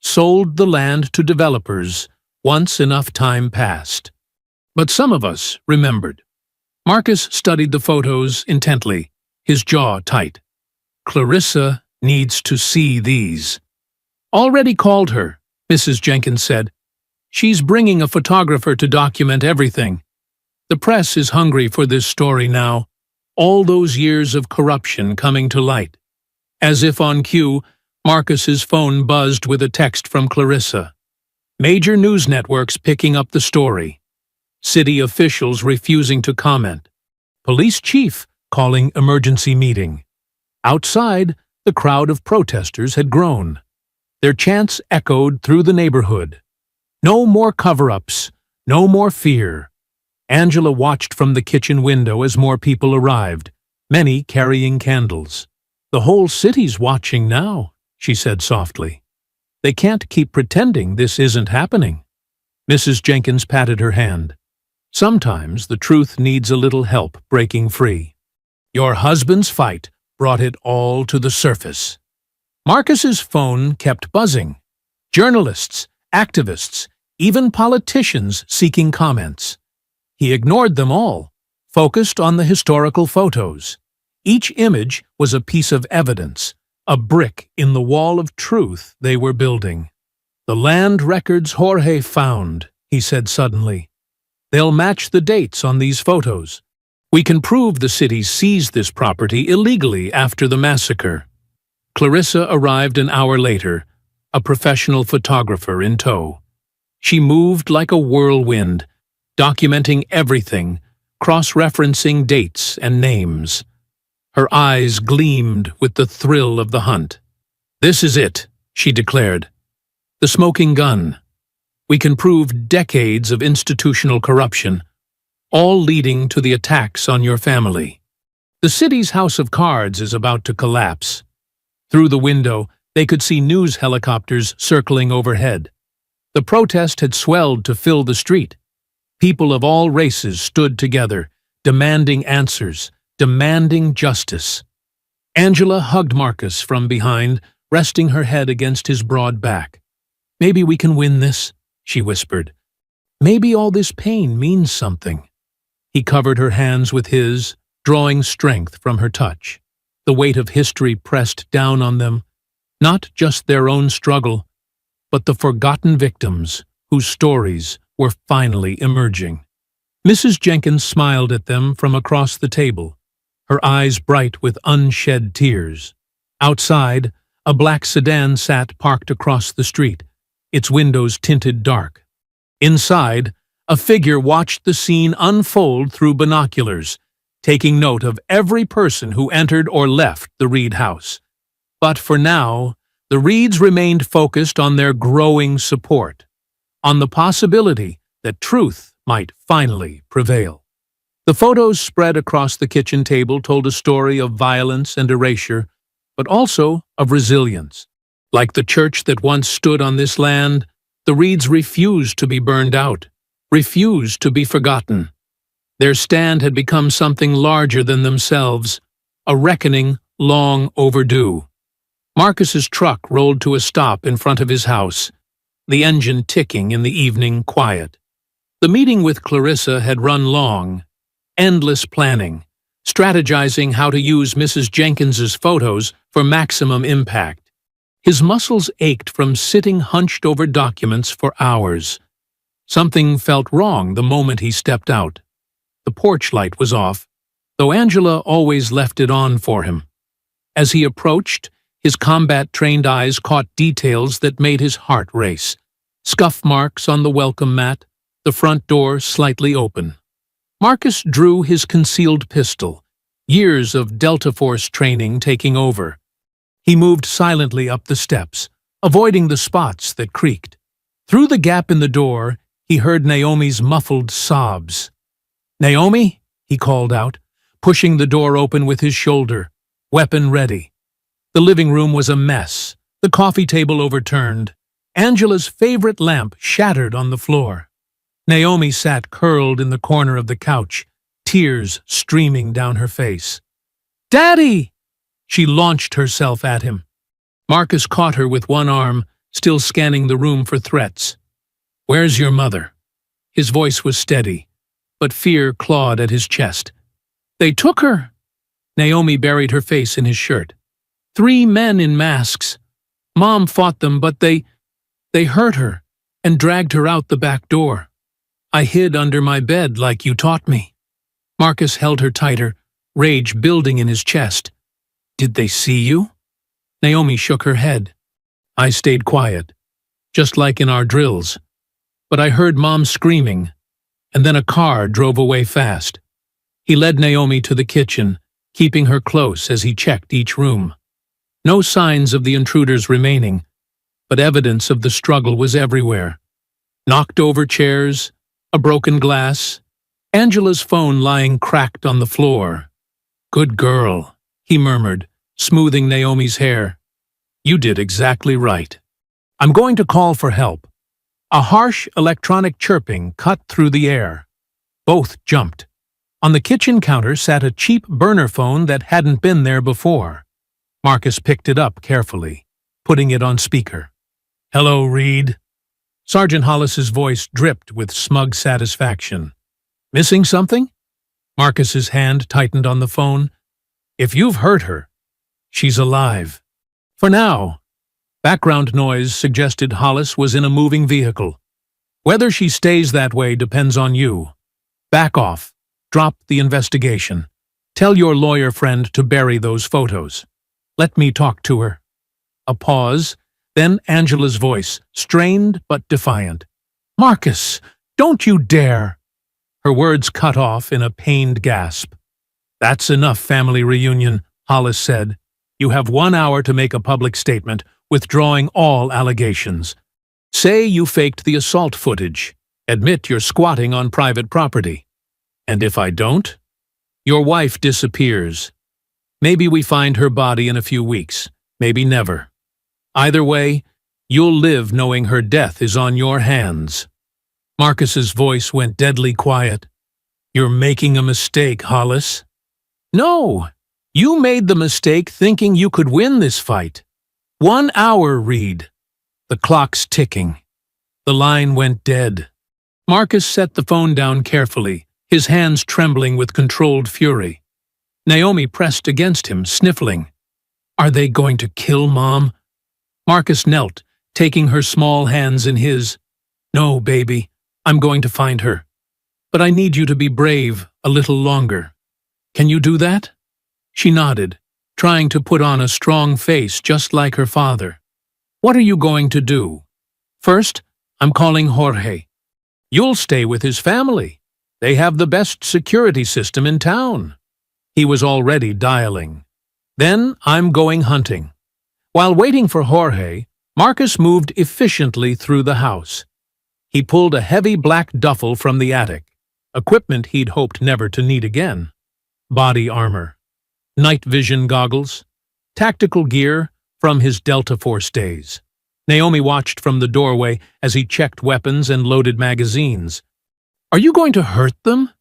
Sold the land to developers once enough time passed. But some of us remembered." Marcus studied the photos intently, his jaw tight. "Clarissa needs to see these." "Already called her," Mrs. Jenkins said. "She's bringing a photographer to document everything. The press is hungry for this story now, all those years of corruption coming to light." As if on cue, Marcus's phone buzzed with a text from Clarissa. Major news networks picking up the story. City officials refusing to comment. Police chief calling emergency meeting. Outside, the crowd of protesters had grown. Their chants echoed through the neighborhood. No more cover-ups, no more fear. Angela watched from the kitchen window as more people arrived, many carrying candles. "The whole city's watching now," she said softly. "They can't keep pretending this isn't happening." Mrs. Jenkins patted her hand. "Sometimes the truth needs a little help breaking free. Your husband's fight brought it all to the surface." Marcus's phone kept buzzing. Journalists, activists, even politicians seeking comments. He ignored them all, focused on the historical photos. Each image was a piece of evidence, a brick in the wall of truth they were building. "The land records Jorge found," he said suddenly. "They'll match the dates on these photos. We can prove the city seized this property illegally after the massacre." Clarissa arrived an hour later, a professional photographer in tow. She moved like a whirlwind, documenting everything, cross-referencing dates and names. Her eyes gleamed with the thrill of the hunt. "This is it," she declared. "The smoking gun. We can prove decades of institutional corruption, all leading to the attacks on your family. The city's house of cards is about to collapse." Through the window, they could see news helicopters circling overhead. The protest had swelled to fill the street. People of all races stood together, demanding answers, demanding justice. Angela hugged Marcus from behind, resting her head against his broad back. "Maybe we can win this," she whispered. "Maybe all this pain means something." He covered her hands with his, drawing strength from her touch. The weight of history pressed down on them, not just their own struggle, but the forgotten victims whose stories were finally emerging. Mrs. Jenkins smiled at them from across the table, her eyes bright with unshed tears. Outside, a black sedan sat parked across the street, its windows tinted dark. Inside, a figure watched the scene unfold through binoculars, taking note of every person who entered or left the Reed house. But for now, the Reeds remained focused on their growing support, on the possibility that truth might finally prevail. The photos spread across the kitchen table told a story of violence and erasure, but also of resilience. Like the church that once stood on this land, the Reeds refused to be burned out, refused to be forgotten. Their stand had become something larger than themselves, a reckoning long overdue. Marcus's truck rolled to a stop in front of his house, the engine ticking in the evening quiet. The meeting with Clarissa had run long, endless planning, strategizing how to use Mrs. Jenkins's photos for maximum impact. His muscles ached from sitting hunched over documents for hours. Something felt wrong the moment he stepped out. The porch light was off, though Angela always left it on for him. As he approached, his combat-trained eyes caught details that made his heart race. Scuff marks on the welcome mat, the front door slightly open. Marcus drew his concealed pistol, years of Delta Force training taking over. He moved silently up the steps, avoiding the spots that creaked. Through the gap in the door, he heard Naomi's muffled sobs. "Naomi?" he called out, pushing the door open with his shoulder, weapon ready. The living room was a mess, the coffee table overturned. Angela's favorite lamp shattered on the floor. Naomi sat curled in the corner of the couch, tears streaming down her face. "Daddy!" She launched herself at him. Marcus caught her with one arm, still scanning the room for threats. "Where's your mother?" His voice was steady, but fear clawed at his chest. "They took her." Naomi buried her face in his shirt. "3 men in masks. Mom fought them, but they hurt her and dragged her out the back door. I hid under my bed like you taught me." Marcus held her tighter, rage building in his chest. "Did they see you?" Naomi shook her head. "I stayed quiet, just like in our drills. But I heard Mom screaming, and then a car drove away fast." He led Naomi to the kitchen, keeping her close as he checked each room. No signs of the intruders remaining, but evidence of the struggle was everywhere. Knocked over chairs, a broken glass, Angela's phone lying cracked on the floor. "Good girl," he murmured, smoothing Naomi's hair. "You did exactly right. I'm going to call for help." A harsh electronic chirping cut through the air. Both jumped. On the kitchen counter sat a cheap burner phone that hadn't been there before. Marcus picked it up carefully, putting it on speaker. "Hello, Reed." Sergeant Hollis's voice dripped with smug satisfaction. "Missing something?" Marcus's hand tightened on the phone. "If you've hurt her, she's alive. For now." Background noise suggested Hollis was in a moving vehicle. "Whether she stays that way depends on you. Back off. Drop the investigation. Tell your lawyer friend to bury those photos. Let me talk to her." A pause, then Angela's voice, strained but defiant. "Marcus, don't you dare!" Her words cut off in a pained gasp. "That's enough, family reunion," Hollis said. "You have 1 hour to make a public statement, withdrawing all allegations. Say you faked the assault footage. Admit you're squatting on private property. And if I don't, your wife disappears. Maybe we find her body in a few weeks, maybe never. Either way, you'll live knowing her death is on your hands." Marcus's voice went deadly quiet. "You're making a mistake, Hollis." "No, you made the mistake thinking you could win this fight. 1 hour, Reed. The clock's ticking. The line went dead. Marcus set the phone down carefully, his hands trembling with controlled fury. Naomi pressed against him, sniffling. Are they going to kill Mom? Marcus knelt, taking her small hands in his. No, baby, I'm going to find her. But I need you to be brave a little longer. Can you do that? She nodded, trying to put on a strong face just like her father. What are you going to do? First, I'm calling Jorge. You'll stay with his family. They have the best security system in town. He was already dialing. Then I'm going hunting. While waiting for Jorge, Marcus moved efficiently through the house. He pulled a heavy black duffel from the attic, equipment he'd hoped never to need again. Body armor, night vision goggles, tactical gear from his Delta Force days. Naomi watched from the doorway as he checked weapons and loaded magazines. Are you going to hurt them?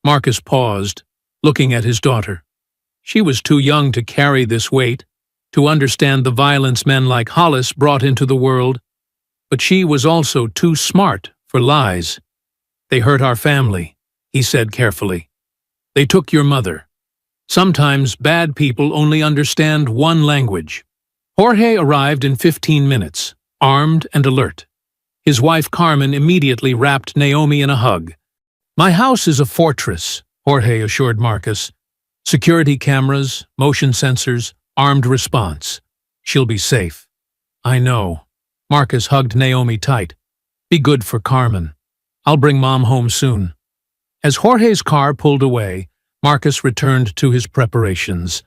Marcus paused, looking at his daughter. She was too young to carry this weight, to understand the violence men like Hollis brought into the world, but she was also too smart for lies. They hurt our family, he said carefully. They took your mother. Sometimes bad people only understand one language. Jorge arrived in 15 minutes, armed and alert. His wife Carmen immediately wrapped Naomi in a hug. My house is a fortress, Jorge assured Marcus. Security cameras, motion sensors, armed response. She'll be safe. I know. Marcus hugged Naomi tight. Be good for Carmen. I'll bring Mom home soon. As Jorge's car pulled away, Marcus returned to his preparations.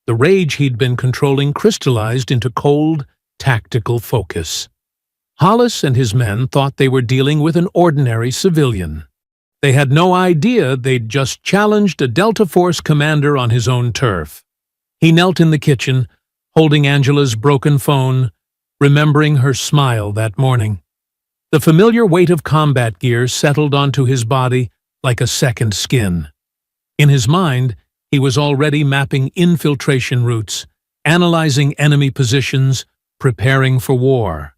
The rage he'd been controlling crystallized into cold, tactical focus. Hollis and his men thought they were dealing with an ordinary civilian. They had no idea they'd just challenged a Delta Force commander on his own turf. He knelt in the kitchen, holding Angela's broken phone, remembering her smile that morning. The familiar weight of combat gear settled onto his body like a second skin. In his mind, he was already mapping infiltration routes, analyzing enemy positions, preparing for war.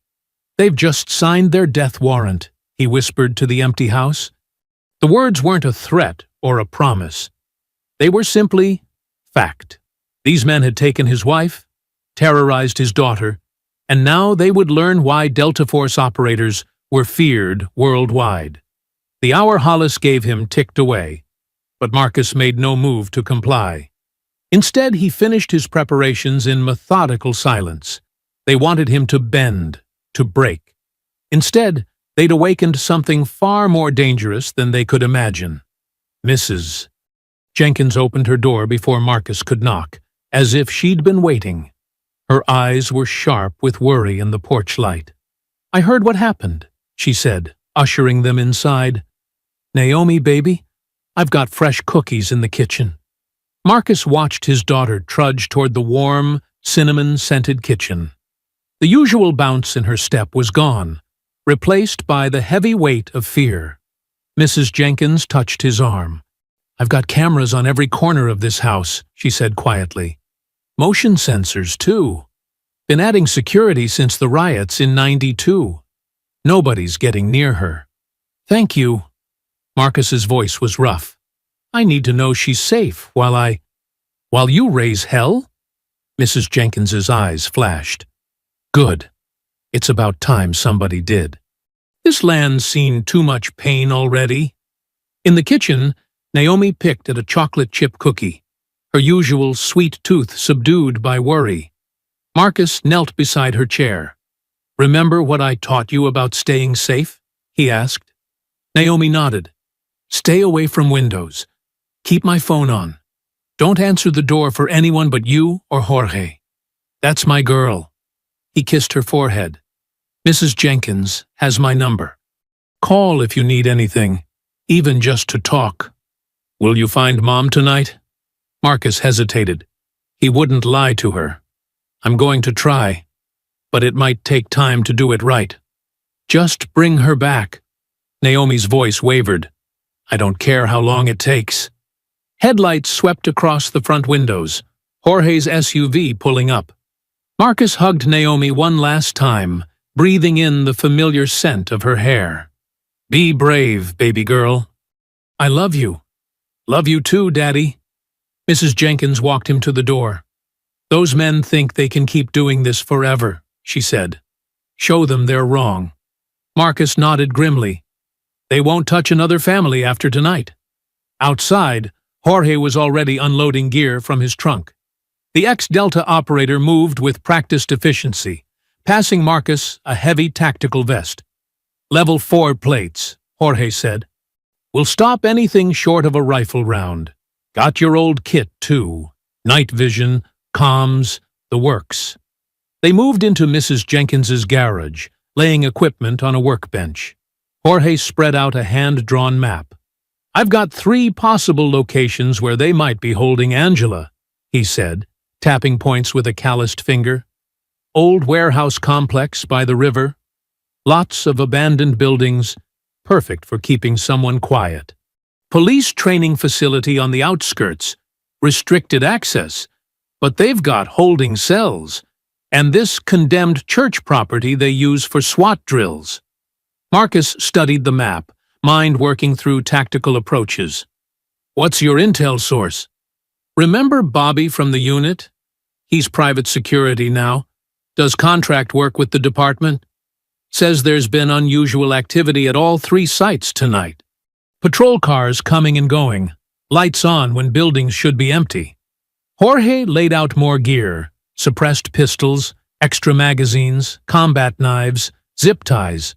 They've just signed their death warrant, he whispered to the empty house. The words weren't a threat or a promise. They were simply fact. These men had taken his wife, terrorized his daughter, and now they would learn why Delta Force operators were feared worldwide. The hour Hollis gave him ticked away, but Marcus made no move to comply. Instead, he finished his preparations in methodical silence. They wanted him to bend, to break. Instead, they'd awakened something far more dangerous than they could imagine. Mrs. Jenkins opened her door before Marcus could knock, as if she'd been waiting. Her eyes were sharp with worry in the porch light. I heard what happened, she said, ushering them inside. Naomi, baby, I've got fresh cookies in the kitchen. Marcus watched his daughter trudge toward the warm, cinnamon-scented kitchen. The usual bounce in her step was gone, replaced by the heavy weight of fear. Mrs. Jenkins touched his arm. I've got cameras on every corner of this house, she said quietly. Motion sensors, too. Been adding security since the riots in '92. Nobody's getting near her. Thank you. Marcus's voice was rough. I need to know she's safe while you raise hell? Mrs. Jenkins's eyes flashed. Good. It's about time somebody did. This land's seen too much pain already. In the kitchen, Naomi picked at a chocolate chip cookie, her usual sweet tooth subdued by worry. Marcus knelt beside her chair. Remember what I taught you about staying safe? He asked. Naomi nodded. Stay away from windows. Keep my phone on. Don't answer the door for anyone but you or Jorge. That's my girl. He kissed her forehead. Mrs. Jenkins has my number. Call if you need anything, even just to talk. Will you find Mom tonight? Marcus hesitated. He wouldn't lie to her. I'm going to try, but it might take time to do it right. Just bring her back. Naomi's voice wavered. I don't care how long it takes. Headlights swept across the front windows, Jorge's SUV pulling up. Marcus hugged Naomi one last time, breathing in the familiar scent of her hair. Be brave, baby girl. I love you. Love you too, Daddy. Mrs. Jenkins walked him to the door. Those men think they can keep doing this forever, she said. Show them they're wrong. Marcus nodded grimly. They won't touch another family after tonight. Outside, Jorge was already unloading gear from his trunk. The ex-Delta operator moved with practiced efficiency, passing Marcus a heavy tactical vest. Level 4 plates, Jorge said. We'll stop anything short of a rifle round. Got your old kit, too. Night vision, comms, the works. They moved into Mrs. Jenkins's garage, laying equipment on a workbench. Jorge spread out a hand-drawn map. I've got 3 possible locations where they might be holding Angela, he said, tapping points with a calloused finger. Old warehouse complex by the river. Lots of abandoned buildings, perfect for keeping someone quiet. Police training facility on the outskirts, restricted access, but they've got holding cells, and this condemned church property they use for SWAT drills. Marcus studied the map, mind working through tactical approaches. What's your intel source? Remember Bobby from the unit? He's private security now. Does contract work with the department. Says there's been unusual activity at all 3 sites tonight. Patrol cars coming and going, lights on when buildings should be empty. Jorge laid out more gear, suppressed pistols, extra magazines, combat knives, zip ties.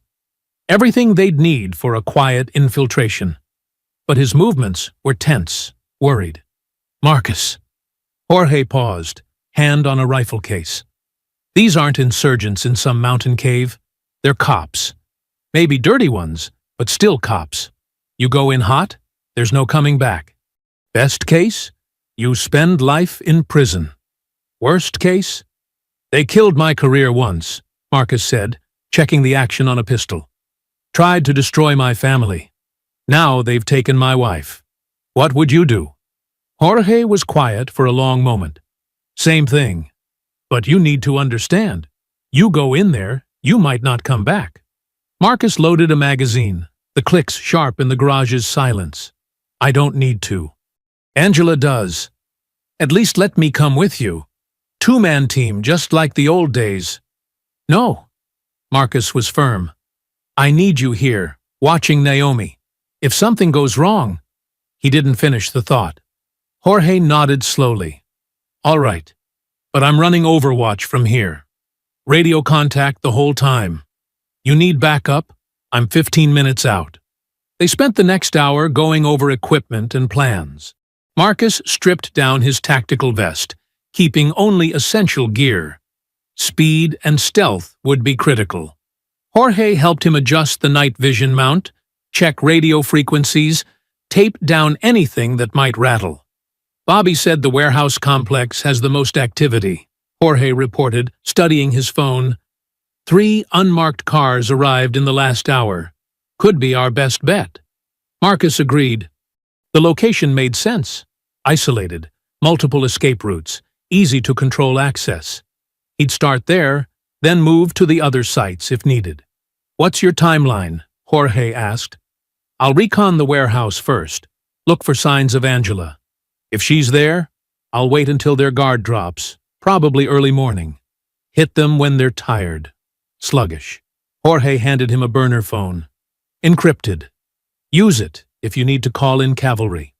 Everything they'd need for a quiet infiltration. But his movements were tense, worried. Marcus. Jorge paused, hand on a rifle case. These aren't insurgents in some mountain cave. They're cops. Maybe dirty ones, but still cops. You go in hot, there's no coming back. Best case, you spend life in prison. Worst case? They killed my career once, Marcus said, checking the action on a pistol. Tried to destroy my family. Now they've taken my wife. What would you do? Jorge was quiet for a long moment. Same thing. But you need to understand. You go in there, you might not come back. Marcus loaded a magazine, the clicks sharp in the garage's silence. I don't need to. Angela does. At least let me come with you. 2-man team, just like the old days. No. Marcus was firm. I need you here, watching Naomi. If something goes wrong. He didn't finish the thought. Jorge nodded slowly. All right, but I'm running Overwatch from here. Radio contact the whole time. You need backup? I'm 15 minutes out. They spent the next hour going over equipment and plans. Marcus stripped down his tactical vest, keeping only essential gear. Speed and stealth would be critical. Jorge helped him adjust the night vision mount, check radio frequencies, tape down anything that might rattle. Bobby said the warehouse complex has the most activity, Jorge reported, studying his phone. 3 unmarked cars arrived in the last hour. Could be our best bet. Marcus agreed. The location made sense. Isolated, multiple escape routes, easy to control access. He'd start there, then move to the other sites if needed. What's your timeline? Jorge asked. I'll recon the warehouse first. Look for signs of Angela. If she's there, I'll wait until their guard drops, probably early morning. Hit them when they're tired. Sluggish. Jorge handed him a burner phone. Encrypted. Use it if you need to call in cavalry.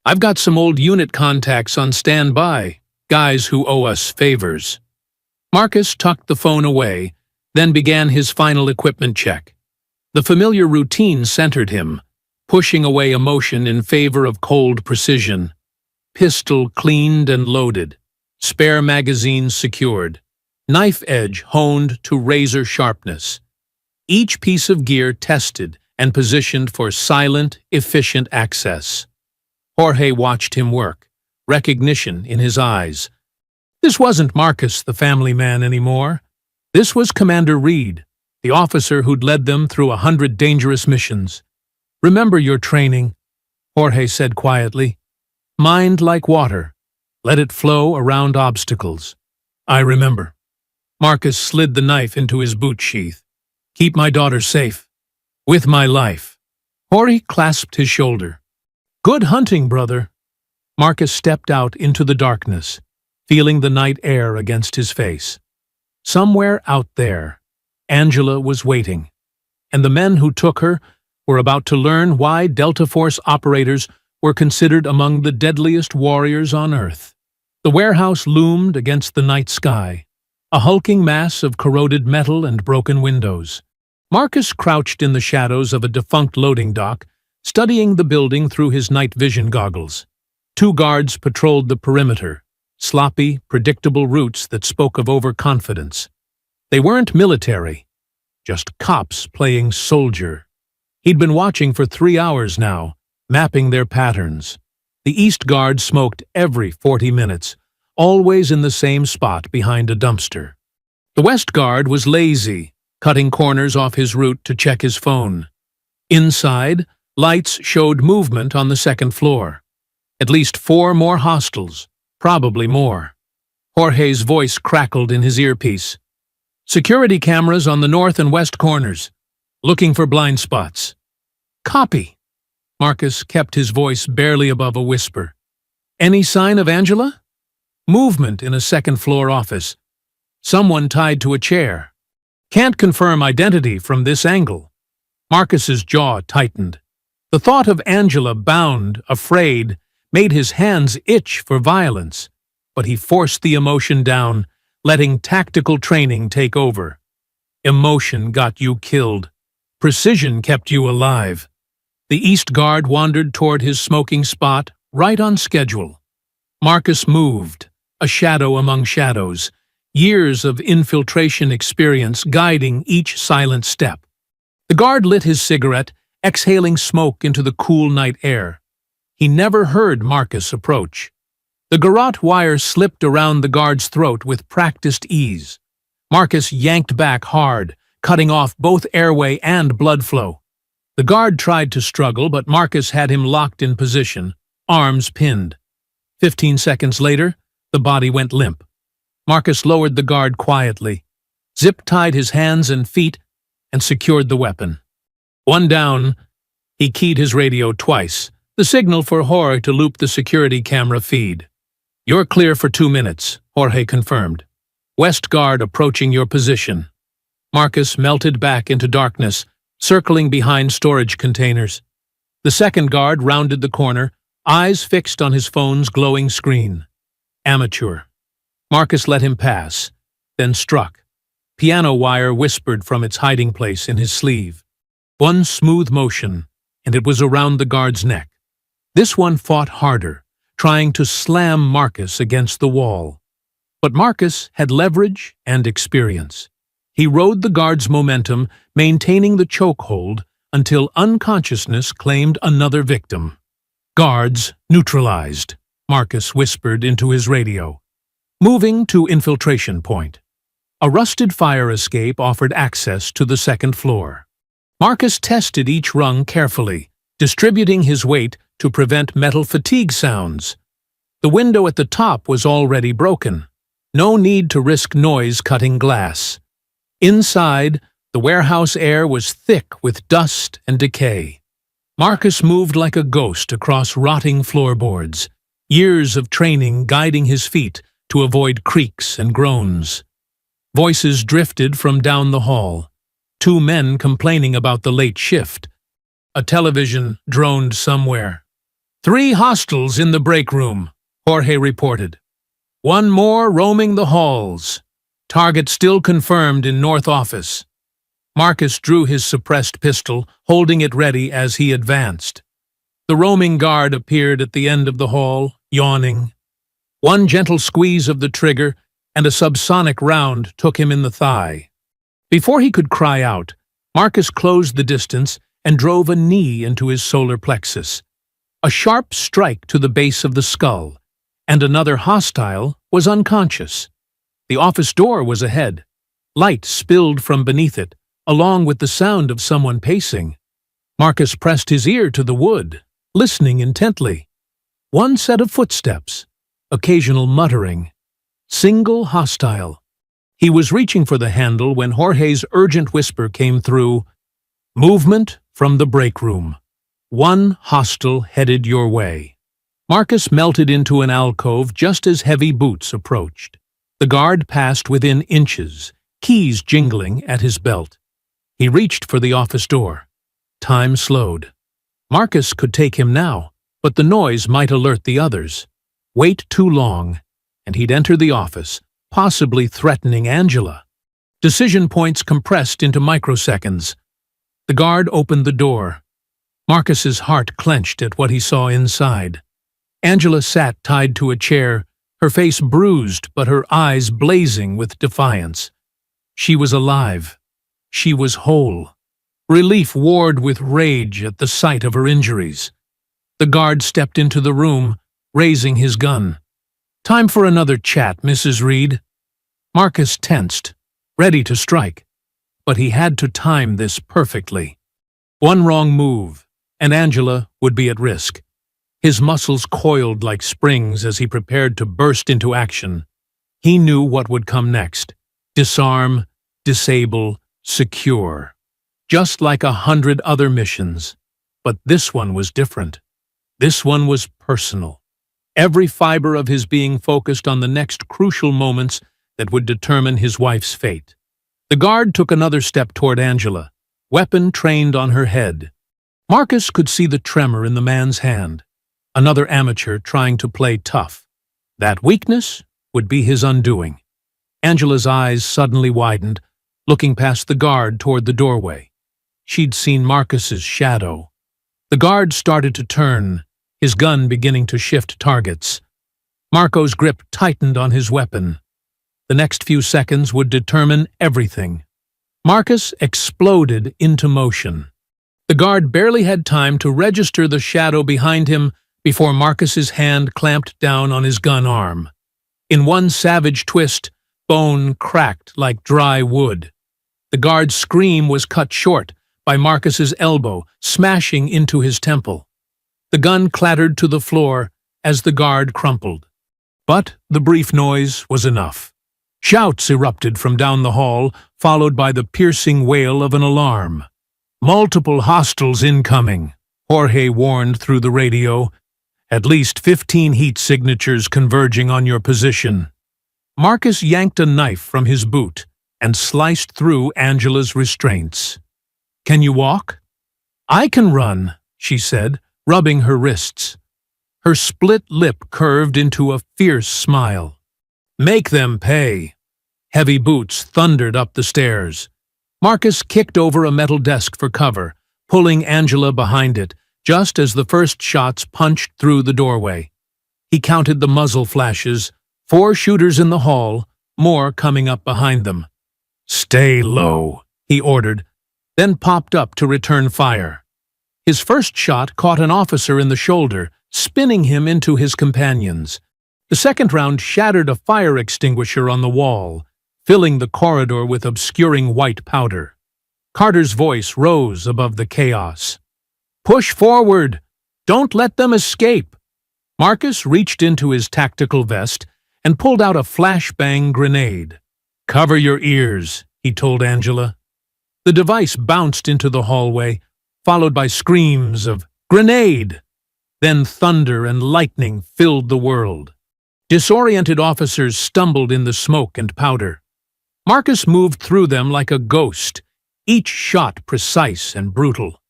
I've got some old unit contacts on standby, guys who owe us favors. Marcus tucked the phone away, then began his final equipment check. The familiar routine centered him, pushing away emotion in favor of cold precision. Pistol cleaned and loaded. Spare magazines secured. Knife edge honed to razor sharpness. Each piece of gear tested and positioned for silent, efficient access. Jorge watched him work, recognition in his eyes. This wasn't Marcus, the family man, anymore. This was Commander Reed, the officer who'd led them through 100 dangerous missions. Remember your training, Jorge said quietly. Mind like water. Let it flow around obstacles. I remember. Marcus slid the knife into his boot sheath. "Keep my daughter safe. With my life." Jorge clasped his shoulder. "Good hunting, brother." Marcus stepped out into the darkness, feeling the night air against his face. Somewhere out there, Angela was waiting, and the men who took her were about to learn why Delta Force operators were considered among the deadliest warriors on Earth. The warehouse loomed against the night sky, a hulking mass of corroded metal and broken windows. Marcus crouched in the shadows of a defunct loading dock, studying the building through his night vision goggles. 2 guards patrolled the perimeter, sloppy, predictable routes that spoke of overconfidence. They weren't military, just cops playing soldier. He'd been watching for 3 hours now, mapping their patterns. The East Guard smoked every 40 minutes, always in the same spot behind a dumpster. The West Guard was lazy, cutting corners off his route to check his phone. Inside, lights showed movement on the 2nd floor. At least 4 more hostiles, probably more. Jorge's voice crackled in his earpiece. "Security cameras on the north and west corners. Looking for blind spots." "Copy." Marcus kept his voice barely above a whisper. "Any sign of Angela?" "Movement in a 2nd-floor office. Someone tied to a chair. Can't confirm identity from this angle." Marcus's jaw tightened. The thought of Angela bound, afraid, made his hands itch for violence, but he forced the emotion down, letting tactical training take over. Emotion got you killed. Precision kept you alive. The East Guard wandered toward his smoking spot, right on schedule. Marcus moved, a shadow among shadows, years of infiltration experience guiding each silent step. The guard lit his cigarette, exhaling smoke into the cool night air. He never heard Marcus approach. The garrote wire slipped around the guard's throat with practiced ease. Marcus yanked back hard, cutting off both airway and blood flow. The guard tried to struggle, but Marcus had him locked in position, arms pinned. 15 seconds later, the body went limp. Marcus lowered the guard quietly, zip-tied his hands and feet, and secured the weapon. One down, he keyed his radio twice, the signal for Jorge to loop the security camera feed. "You're clear for 2 minutes," Jorge confirmed. "West Guard approaching your position." Marcus melted back into darkness, circling behind storage containers. The 2nd guard rounded the corner, eyes fixed on his phone's glowing screen. Amateur. Marcus let him pass, then struck. Piano wire whispered from its hiding place in his sleeve. One smooth motion, and it was around the guard's neck. This one fought harder, trying to slam Marcus against the wall. But Marcus had leverage and experience. He rode the guard's momentum, maintaining the chokehold until unconsciousness claimed another victim. "Guards neutralized," Marcus whispered into his radio. Moving to infiltration point. A rusted fire escape offered access to the 2nd floor. Marcus tested each rung carefully, distributing his weight to prevent metal fatigue sounds. The window at the top was already broken. No need to risk noise cutting glass. Inside, the warehouse air was thick with dust and decay. Marcus moved like a ghost across rotting floorboards, years of training guiding his feet to avoid creaks and groans. Voices drifted from down the hall, 2 men complaining about the late shift. A television droned somewhere. 3 hostiles in the break room, Jorge reported. 1 more roaming the halls. Target still confirmed in North Office. Marcus drew his suppressed pistol, holding it ready as he advanced. The roaming guard appeared at the end of the hall, yawning. 1 gentle squeeze of the trigger, and a subsonic round took him in the thigh. Before he could cry out, Marcus closed the distance and drove a knee into his solar plexus. A sharp strike to the base of the skull, and another hostile was unconscious. The office door was ahead. Light spilled from beneath it, along with the sound of someone pacing. Marcus pressed his ear to the wood, listening intently. 1 set of footsteps, occasional muttering. Single hostile. He was reaching for the handle when Jorge's urgent whisper came through. Movement from the break room. One hostile headed your way. Marcus melted into an alcove just as heavy boots approached. The guard passed within inches, keys jingling at his belt. He reached for the office door. Time slowed. Marcus could take him now, but the noise might alert the others. Wait too long, and he'd enter the office, possibly threatening Angela. Decision points compressed into microseconds. The guard opened the door. Marcus's heart clenched at what he saw inside. Angela sat tied to a chair, her face bruised but her eyes blazing with defiance. She was alive. She was whole. Relief warred with rage at the sight of her injuries. The guard stepped into the room, raising his gun. Time for another chat, Mrs. Reed. Marcus tensed, ready to strike. But he had to time this perfectly. One wrong move, and Angela would be at risk. His muscles coiled like springs as he prepared to burst into action. He knew what would come next. Disarm, disable, secure. Just like 100 other missions. But this one was different. This one was personal. Every fiber of his being focused on the next crucial moments that would determine his wife's fate. The guard took another step toward Angela, weapon trained on her head. Marcus could see the tremor in the man's hand. Another amateur trying to play tough. That weakness would be his undoing. Angela's eyes suddenly widened, looking past the guard toward the doorway. She'd seen Marcus's shadow. The guard started to turn, his gun beginning to shift targets. Marco's grip tightened on his weapon. The next few seconds would determine everything. Marcus exploded into motion. The guard barely had time to register the shadow behind him before Marcus's hand clamped down on his gun arm. In one savage twist, bone cracked like dry wood. The guard's scream was cut short by Marcus's elbow, smashing into his temple. The gun clattered to the floor as the guard crumpled. But the brief noise was enough. Shouts erupted from down the hall, followed by the piercing wail of an alarm. Multiple hostiles incoming, Jorge warned through the radio. At least 15 heat signatures converging on your position. Marcus yanked a knife from his boot and sliced through Angela's restraints. Can you walk? I can run, she said, rubbing her wrists. Her split lip curved into a fierce smile. Make them pay. Heavy boots thundered up the stairs. Marcus kicked over a metal desk for cover, pulling Angela behind it, just as the first shots punched through the doorway. He counted the muzzle flashes, 4 shooters in the hall, more coming up behind them. Stay low, he ordered, then popped up to return fire. His first shot caught an officer in the shoulder, spinning him into his companions. The second round shattered a fire extinguisher on the wall, filling the corridor with obscuring white powder. Carter's voice rose above the chaos. Push forward! Don't let them escape! Marcus reached into his tactical vest and pulled out a flashbang grenade. Cover your ears, he told Angela. The device bounced into the hallway, followed by screams of "Grenade!" Then thunder and lightning filled the world. Disoriented officers stumbled in the smoke and powder. Marcus moved through them like a ghost, each shot precise and brutal.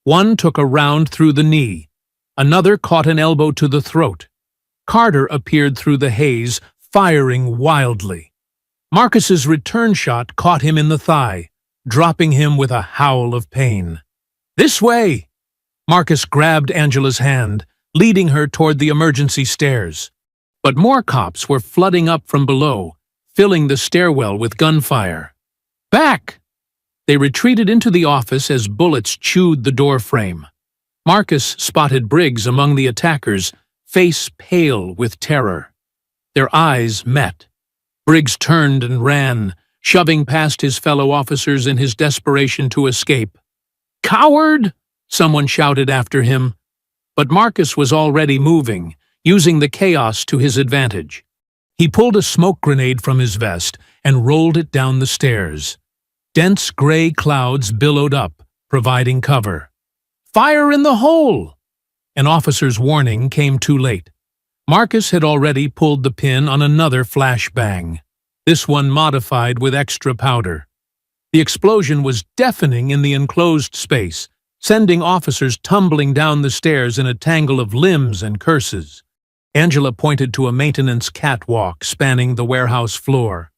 One took a round through the knee. Another caught an elbow to the throat. Carter appeared through the haze, firing wildly. Marcus's return shot caught him in the thigh, dropping him with a howl of pain. This way! Marcus grabbed Angela's hand, leading her toward the emergency stairs. But more cops were flooding up from below, filling the stairwell with gunfire. Back! They retreated into the office as bullets chewed the doorframe. Marcus spotted Briggs among the attackers, face pale with terror. Their eyes met. Briggs turned and ran, shoving past his fellow officers in his desperation to escape. Coward! Someone shouted after him. But Marcus was already moving, using the chaos to his advantage. He pulled a smoke grenade from his vest and rolled it down the stairs. Dense gray clouds billowed up, providing cover. "Fire in the hole!" An officer's warning came too late. Marcus had already pulled the pin on another flashbang, this one modified with extra powder. The explosion was deafening in the enclosed space, sending officers tumbling down the stairs in a tangle of limbs and curses. Angela pointed to a maintenance catwalk spanning the warehouse floor.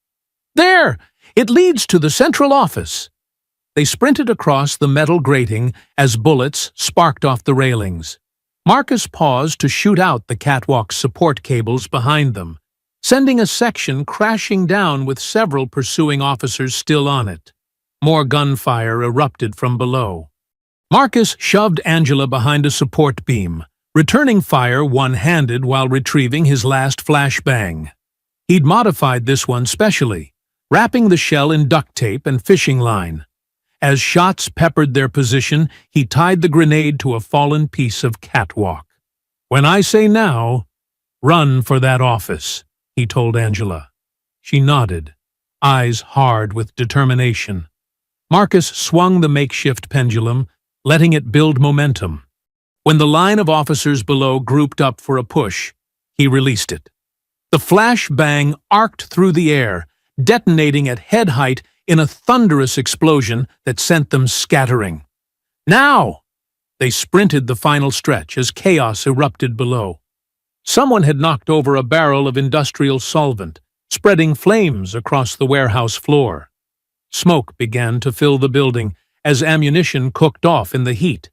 "There! It leads to the central office." They sprinted across the metal grating as bullets sparked off the railings. Marcus paused to shoot out the catwalk's support cables behind them, sending a section crashing down with several pursuing officers still on it. More gunfire erupted from below. Marcus shoved Angela behind a support beam, returning fire one-handed while retrieving his last flashbang. He'd modified this one specially, wrapping the shell in duct tape and fishing line. As shots peppered their position, he tied the grenade to a fallen piece of catwalk. "When I say now, run for that office," he told Angela. She nodded, eyes hard with determination. Marcus swung the makeshift pendulum, letting it build momentum. When the line of officers below grouped up for a push, he released it. The flashbang arced through the air, detonating at head height in a thunderous explosion that sent them scattering. "Now!" They sprinted the final stretch as chaos erupted below. Someone had knocked over a barrel of industrial solvent, spreading flames across the warehouse floor. Smoke began to fill the building as ammunition cooked off in the heat.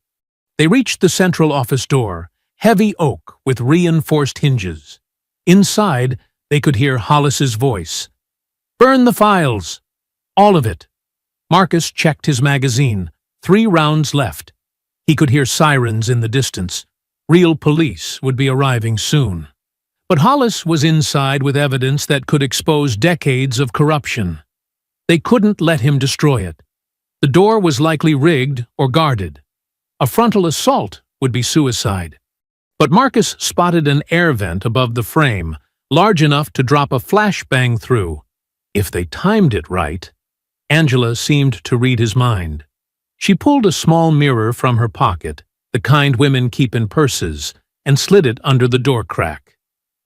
They reached the central office door, heavy oak with reinforced hinges. Inside, they could hear Hollis's voice. "Burn the files! All of it!" Marcus checked his magazine. 3 rounds left. He could hear sirens in the distance. Real police would be arriving soon. But Hollis was inside with evidence that could expose decades of corruption. They couldn't let him destroy it. The door was likely rigged or guarded. A frontal assault would be suicide. But Marcus spotted an air vent above the frame, large enough to drop a flashbang through. If they timed it right. Angela seemed to read his mind. She pulled a small mirror from her pocket, the kind women keep in purses, and slid it under the door crack.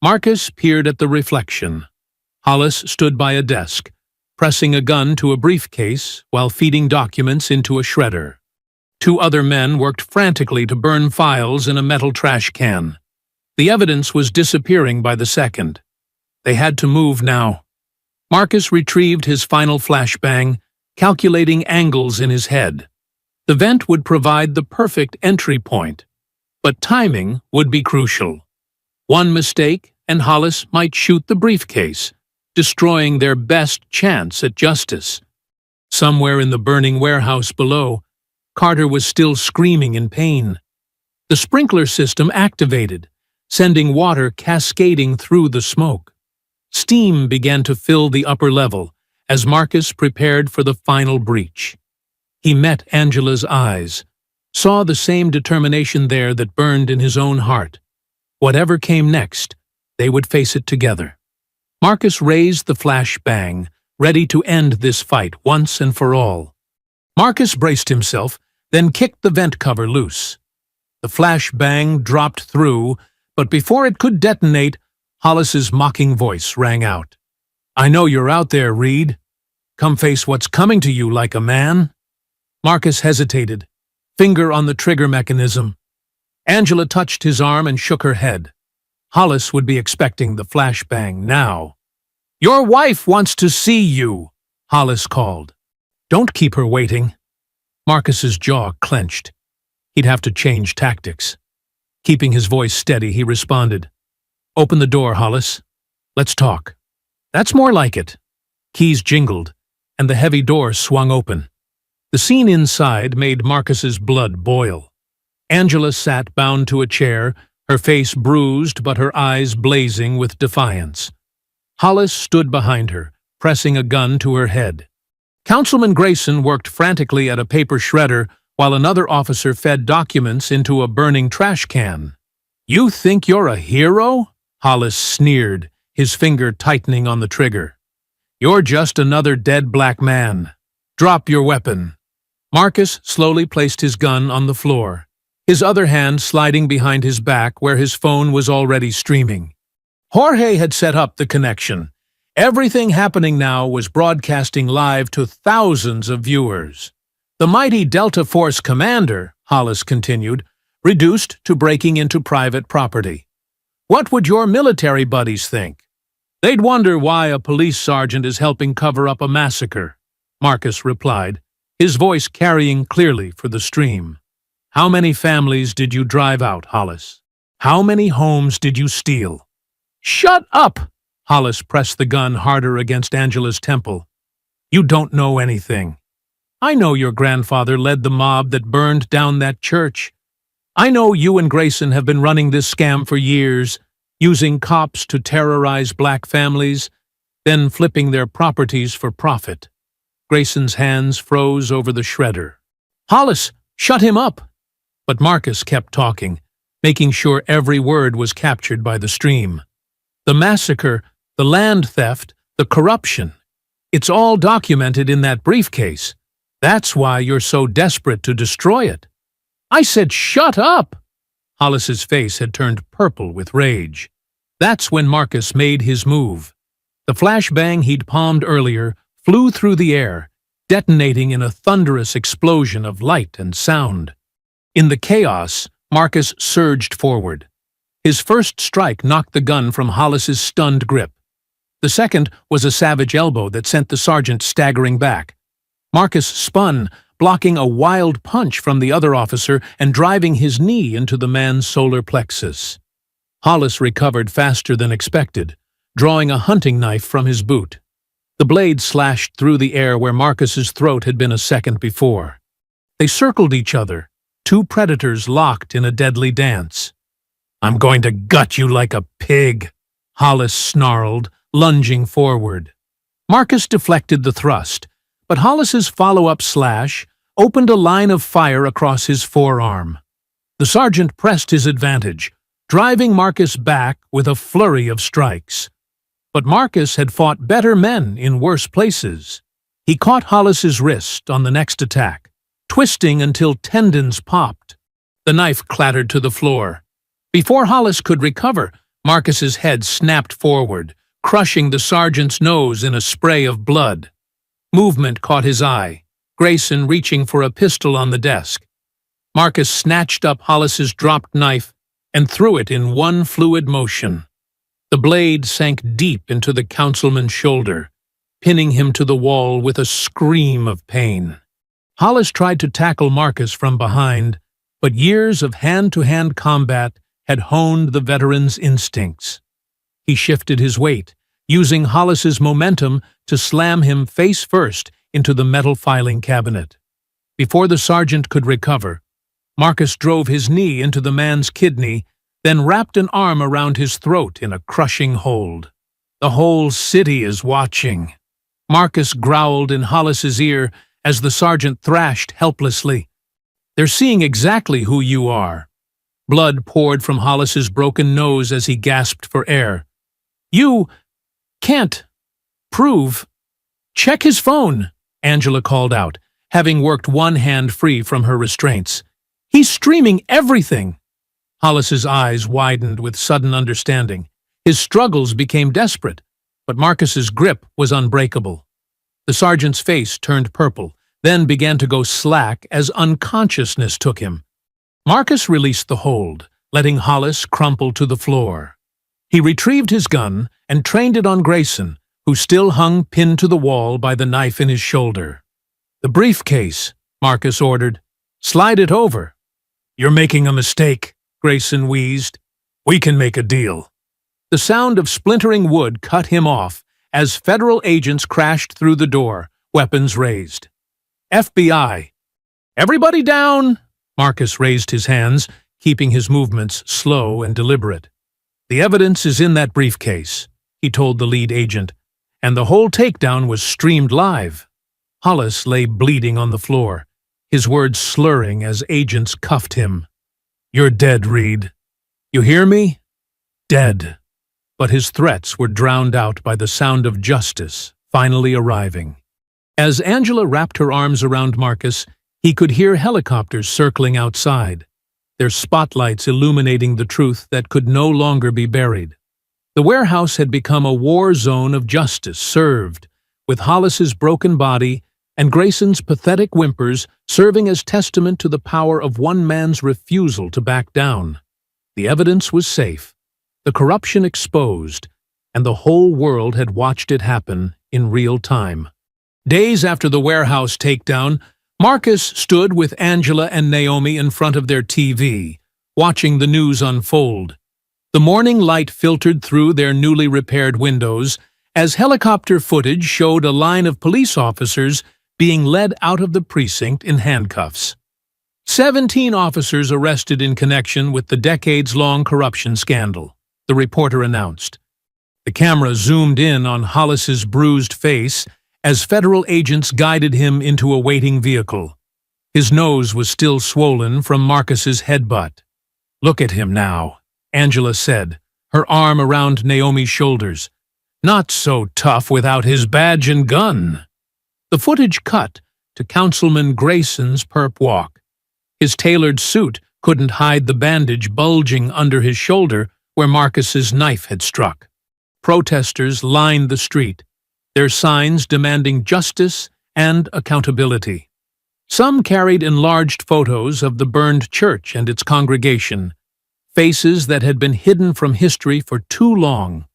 Marcus peered at the reflection. Hollis stood by a desk, pressing a gun to a briefcase while feeding documents into a shredder. 2 other men worked frantically to burn files in a metal trash can. The evidence was disappearing by the second. They had to move now. Marcus retrieved his final flashbang, calculating angles in his head. The vent would provide the perfect entry point, but timing would be crucial. One mistake, and Hollis might shoot the briefcase, destroying their best chance at justice. Somewhere in the burning warehouse below, Carter was still screaming in pain. The sprinkler system activated, sending water cascading through the smoke. Steam began to fill the upper level as Marcus prepared for the final breach. He met Angela's eyes, saw the same determination there that burned in his own heart. Whatever came next, they would face it together. Marcus raised the flashbang, ready to end this fight once and for all. Marcus braced himself, then kicked the vent cover loose. The flashbang dropped through, but before it could detonate, Hollis's mocking voice rang out. "I know you're out there, Reed. Come face what's coming to you like a man." Marcus hesitated, finger on the trigger mechanism. Angela touched his arm and shook her head. Hollis would be expecting the flashbang now. "Your wife wants to see you," Hollis called. "Don't keep her waiting." Marcus's jaw clenched. He'd have to change tactics. Keeping his voice steady, he responded, "Open the door, Hollis. Let's talk." "That's more like it." Keys jingled, and the heavy door swung open. The scene inside made Marcus's blood boil. Angela sat bound to a chair, her face bruised but her eyes blazing with defiance. Hollis stood behind her, pressing a gun to her head. Councilman Grayson worked frantically at a paper shredder while another officer fed documents into a burning trash can. "You think you're a hero?" Hollis sneered, his finger tightening on the trigger. You're just another dead black man. Drop your weapon. Marcus slowly placed his gun on the floor, his other hand sliding behind his back where his phone was already streaming. Jorge had set up the connection. Everything happening now was broadcasting live to thousands of viewers. The mighty Delta Force commander, Hollis continued, reduced to breaking into private property. What would your military buddies think? They'd wonder why a police sergeant is helping cover up a massacre, Marcus replied, his voice carrying clearly for the stream. How many families did you drive out, Hollis? How many homes did you steal? Shut up! Hollis pressed the gun harder against Angela's temple. You don't know anything. I know your grandfather led the mob that burned down that church. I know you and Grayson have been running this scam for years, using cops to terrorize black families, then flipping their properties for profit. Grayson's hands froze over the shredder. Hollis, shut him up! But Marcus kept talking, making sure every word was captured by the stream. The massacre, the land theft, the corruption. It's all documented in that briefcase. That's why you're so desperate to destroy it. I said shut up! Hollis's face had turned purple with rage. That's when Marcus made his move. The flashbang he'd palmed earlier flew through the air, detonating in a thunderous explosion of light and sound. In the chaos, Marcus surged forward. His first strike knocked the gun from Hollis's stunned grip. The second was a savage elbow that sent the sergeant staggering back. Marcus spun, blocking a wild punch from the other officer and driving his knee into the man's solar plexus. Hollis recovered faster than expected, drawing a hunting knife from his boot. The blade slashed through the air where Marcus's throat had been a second before. They circled each other, two predators locked in a deadly dance. I'm going to gut you like a pig, Hollis snarled, lunging forward. Marcus deflected the thrust, but Hollis's follow-up slash opened a line of fire across his forearm. The sergeant pressed his advantage, driving Marcus back with a flurry of strikes. But Marcus had fought better men in worse places. He caught Hollis's wrist on the next attack, twisting until tendons popped. The knife clattered to the floor. Before Hollis could recover, Marcus's head snapped forward, crushing the sergeant's nose in a spray of blood. Movement caught his eye, Grayson reaching for a pistol on the desk. Marcus snatched up Hollis's dropped knife and threw it in one fluid motion. The blade sank deep into the councilman's shoulder, pinning him to the wall with a scream of pain. Hollis tried to tackle Marcus from behind, but years of hand-to-hand combat had honed the veteran's instincts. He shifted his weight, using Hollis's momentum to slam him face first into the metal filing cabinet. Before the sergeant could recover, Marcus drove his knee into the man's kidney, then wrapped an arm around his throat in a crushing hold. The whole city is watching. Marcus growled in Hollis's ear as the sergeant thrashed helplessly. They're seeing exactly who you are. Blood poured from Hollis's broken nose as he gasped for air. You can't prove. Check his phone, Angela called out, having worked one hand free from her restraints. He's streaming everything. Hollis's eyes widened with sudden understanding. His struggles became desperate, but Marcus's grip was unbreakable. The sergeant's face turned purple, then began to go slack as unconsciousness took him. Marcus released the hold, letting Hollis crumple to the floor. He retrieved his gun and trained it on Grayson, who still hung pinned to the wall by the knife in his shoulder. The briefcase, Marcus ordered. Slide it over. You're making a mistake, Grayson wheezed. We can make a deal. The sound of splintering wood cut him off as federal agents crashed through the door, weapons raised. FBI. Everybody down! Marcus raised his hands, keeping his movements slow and deliberate. The evidence is in that briefcase, he told the lead agent, and the whole takedown was streamed live. Hollis lay bleeding on the floor, his words slurring as agents cuffed him. You're dead, Reed. You hear me? Dead. But his threats were drowned out by the sound of justice finally arriving. As Angela wrapped her arms around Marcus, he could hear helicopters circling outside, their spotlights illuminating the truth that could no longer be buried. The warehouse had become a war zone of justice served, with Hollis's broken body and Grayson's pathetic whimpers serving as testament to the power of one man's refusal to back down. The evidence was safe, the corruption exposed, and the whole world had watched it happen in real time. Days after the warehouse takedown, Marcus stood with Angela and Naomi in front of their TV, watching the news unfold. The morning light filtered through their newly repaired windows as helicopter footage showed a line of police officers being led out of the precinct in handcuffs. 17 officers arrested in connection with the decades-long corruption scandal, the reporter announced. The camera zoomed in on Hollis's bruised face as federal agents guided him into a waiting vehicle. His nose was still swollen from Marcus's headbutt. "Look at him now," Angela said, her arm around Naomi's shoulders. "Not so tough without his badge and gun." The footage cut to Councilman Grayson's perp walk. His tailored suit couldn't hide the bandage bulging under his shoulder where Marcus's knife had struck. Protesters lined the street, their signs demanding justice and accountability. Some carried enlarged photos of the burned church and its congregation, faces that had been hidden from history for too long.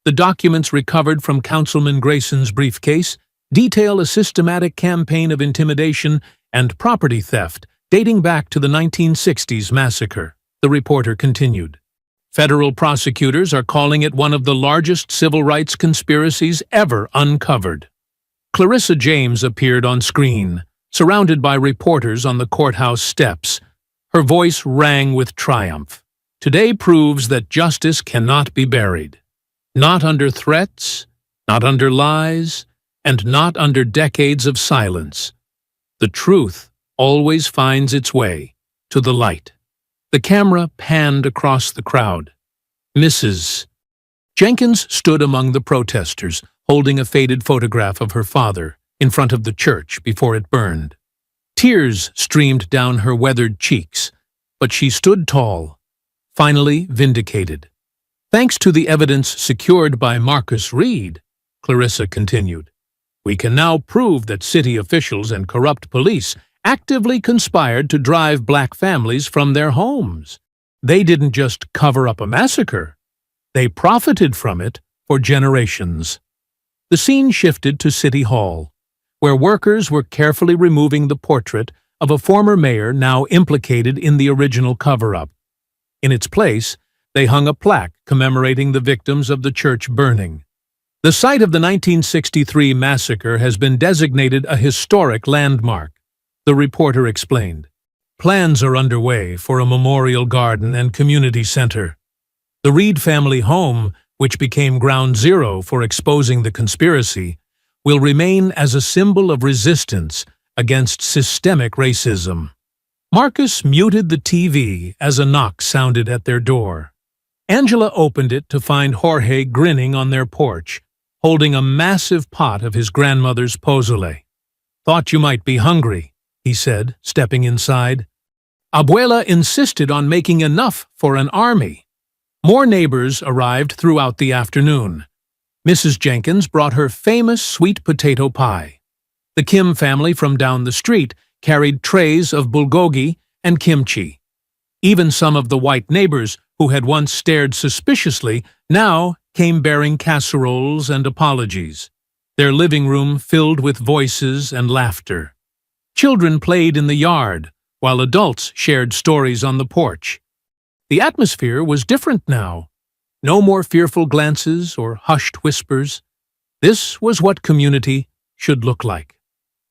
The documents recovered from Councilman Grayson's briefcase detail a systematic campaign of intimidation and property theft dating back to the 1960s massacre, the reporter continued. Federal prosecutors are calling it one of the largest civil rights conspiracies ever uncovered. Clarissa James appeared on screen, surrounded by reporters on the courthouse steps. Her voice rang with triumph. Today proves that justice cannot be buried. Not under threats, not under lies, and not under decades of silence. The truth always finds its way to the light. The camera panned across the crowd. Mrs. Jenkins stood among the protesters, holding a faded photograph of her father in front of the church before it burned. Tears streamed down her weathered cheeks, but she stood tall, finally vindicated. "Thanks to the evidence secured by Marcus Reed," Clarissa continued, "we can now prove that city officials and corrupt police actively conspired to drive black families from their homes. They didn't just cover up a massacre. They profited from it for generations." The scene shifted to City Hall, where workers were carefully removing the portrait of a former mayor now implicated in the original cover-up. In its place, they hung a plaque commemorating the victims of the church burning. The site of the 1963 massacre has been designated a historic landmark, the reporter explained. Plans are underway for a memorial garden and community center. The Reed family home, which became ground zero for exposing the conspiracy, will remain as a symbol of resistance against systemic racism. Marcus muted the TV as a knock sounded at their door. Angela opened it to find Jorge grinning on their porch, holding a massive pot of his grandmother's pozole. "Thought you might be hungry," he said, stepping inside. "Abuela insisted on making enough for an army." More neighbors arrived throughout the afternoon. Mrs. Jenkins brought her famous sweet potato pie. The Kim family from down the street carried trays of bulgogi and kimchi. Even some of the white neighbors who had once stared suspiciously now came bearing casseroles and apologies, their living room filled with voices and laughter. Children played in the yard, while adults shared stories on the porch. The atmosphere was different now. No more fearful glances or hushed whispers. This was what community should look like.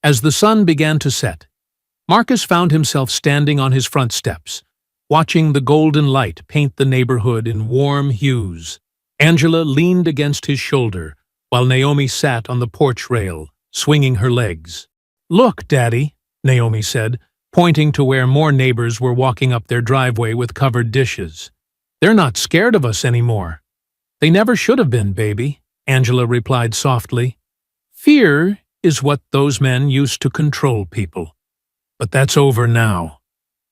As the sun began to set, Marcus found himself standing on his front steps, watching the golden light paint the neighborhood in warm hues. Angela leaned against his shoulder, while Naomi sat on the porch rail, swinging her legs. "Look, Daddy," Naomi said, pointing to where more neighbors were walking up their driveway with covered dishes. "They're not scared of us anymore." "They never should have been, baby," Angela replied softly. Fear is what those men used to control people. But that's over now.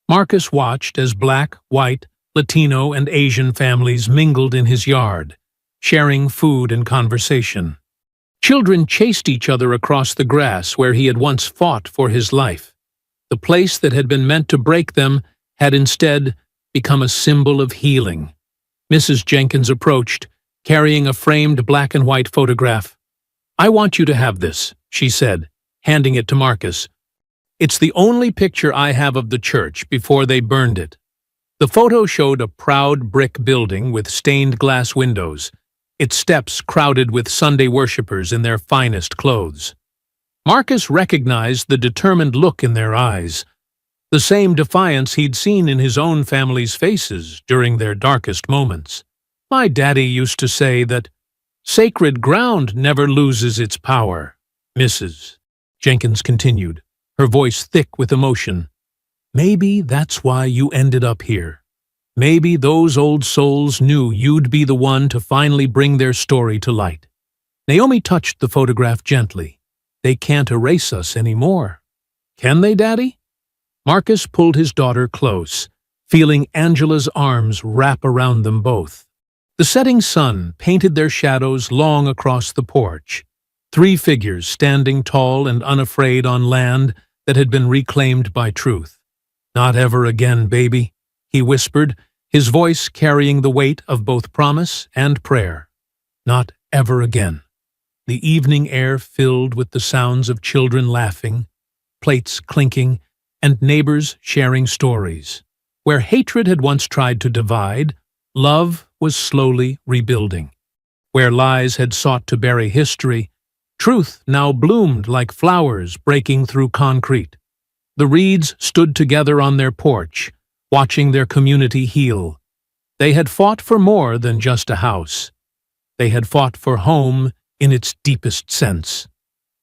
Marcus watched as black, white, Latino, and Asian families mingled in his yard, sharing food and conversation. Children chased each other across the grass where he had once fought for his life. The place that had been meant to break them had instead become a symbol of healing. Mrs. Jenkins approached, carrying a framed black and white photograph. "I want you to have this," she said, handing it to Marcus. "It's the only picture I have of the church before they burned it." The photo showed a proud brick building with stained glass windows, its steps crowded with Sunday worshippers in their finest clothes. Marcus recognized the determined look in their eyes, the same defiance he'd seen in his own family's faces during their darkest moments. "My daddy used to say that sacred ground never loses its power, Mrs." Jenkins continued, her voice thick with emotion. "Maybe that's why you ended up here. Maybe those old souls knew you'd be the one to finally bring their story to light." Naomi touched the photograph gently. "They can't erase us anymore." "Can they, Daddy?" Marcus pulled his daughter close, feeling Angela's arms wrap around them both. The setting sun painted their shadows long across the porch, 3 figures standing tall and unafraid on land that had been reclaimed by truth. "Not ever again, baby," he whispered, his voice carrying the weight of both promise and prayer. "Not ever again." The evening air filled with the sounds of children laughing, plates clinking, and neighbors sharing stories. Where hatred had once tried to divide, love was slowly rebuilding. Where lies had sought to bury history, truth now bloomed like flowers breaking through concrete. The Reeds stood together on their porch, watching their community heal. They had fought for more than just a house. They had fought for home in its deepest sense.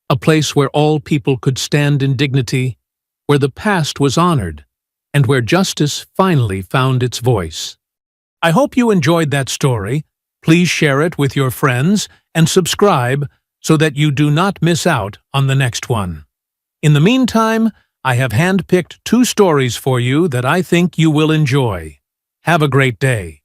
A place where all people could stand in dignity, where the past was honored, and where justice finally found its voice. I hope you enjoyed that story. Please share it with your friends and subscribe so that you do not miss out on the next one. In the meantime, I have handpicked 2 stories for you that I think you will enjoy. Have a great day.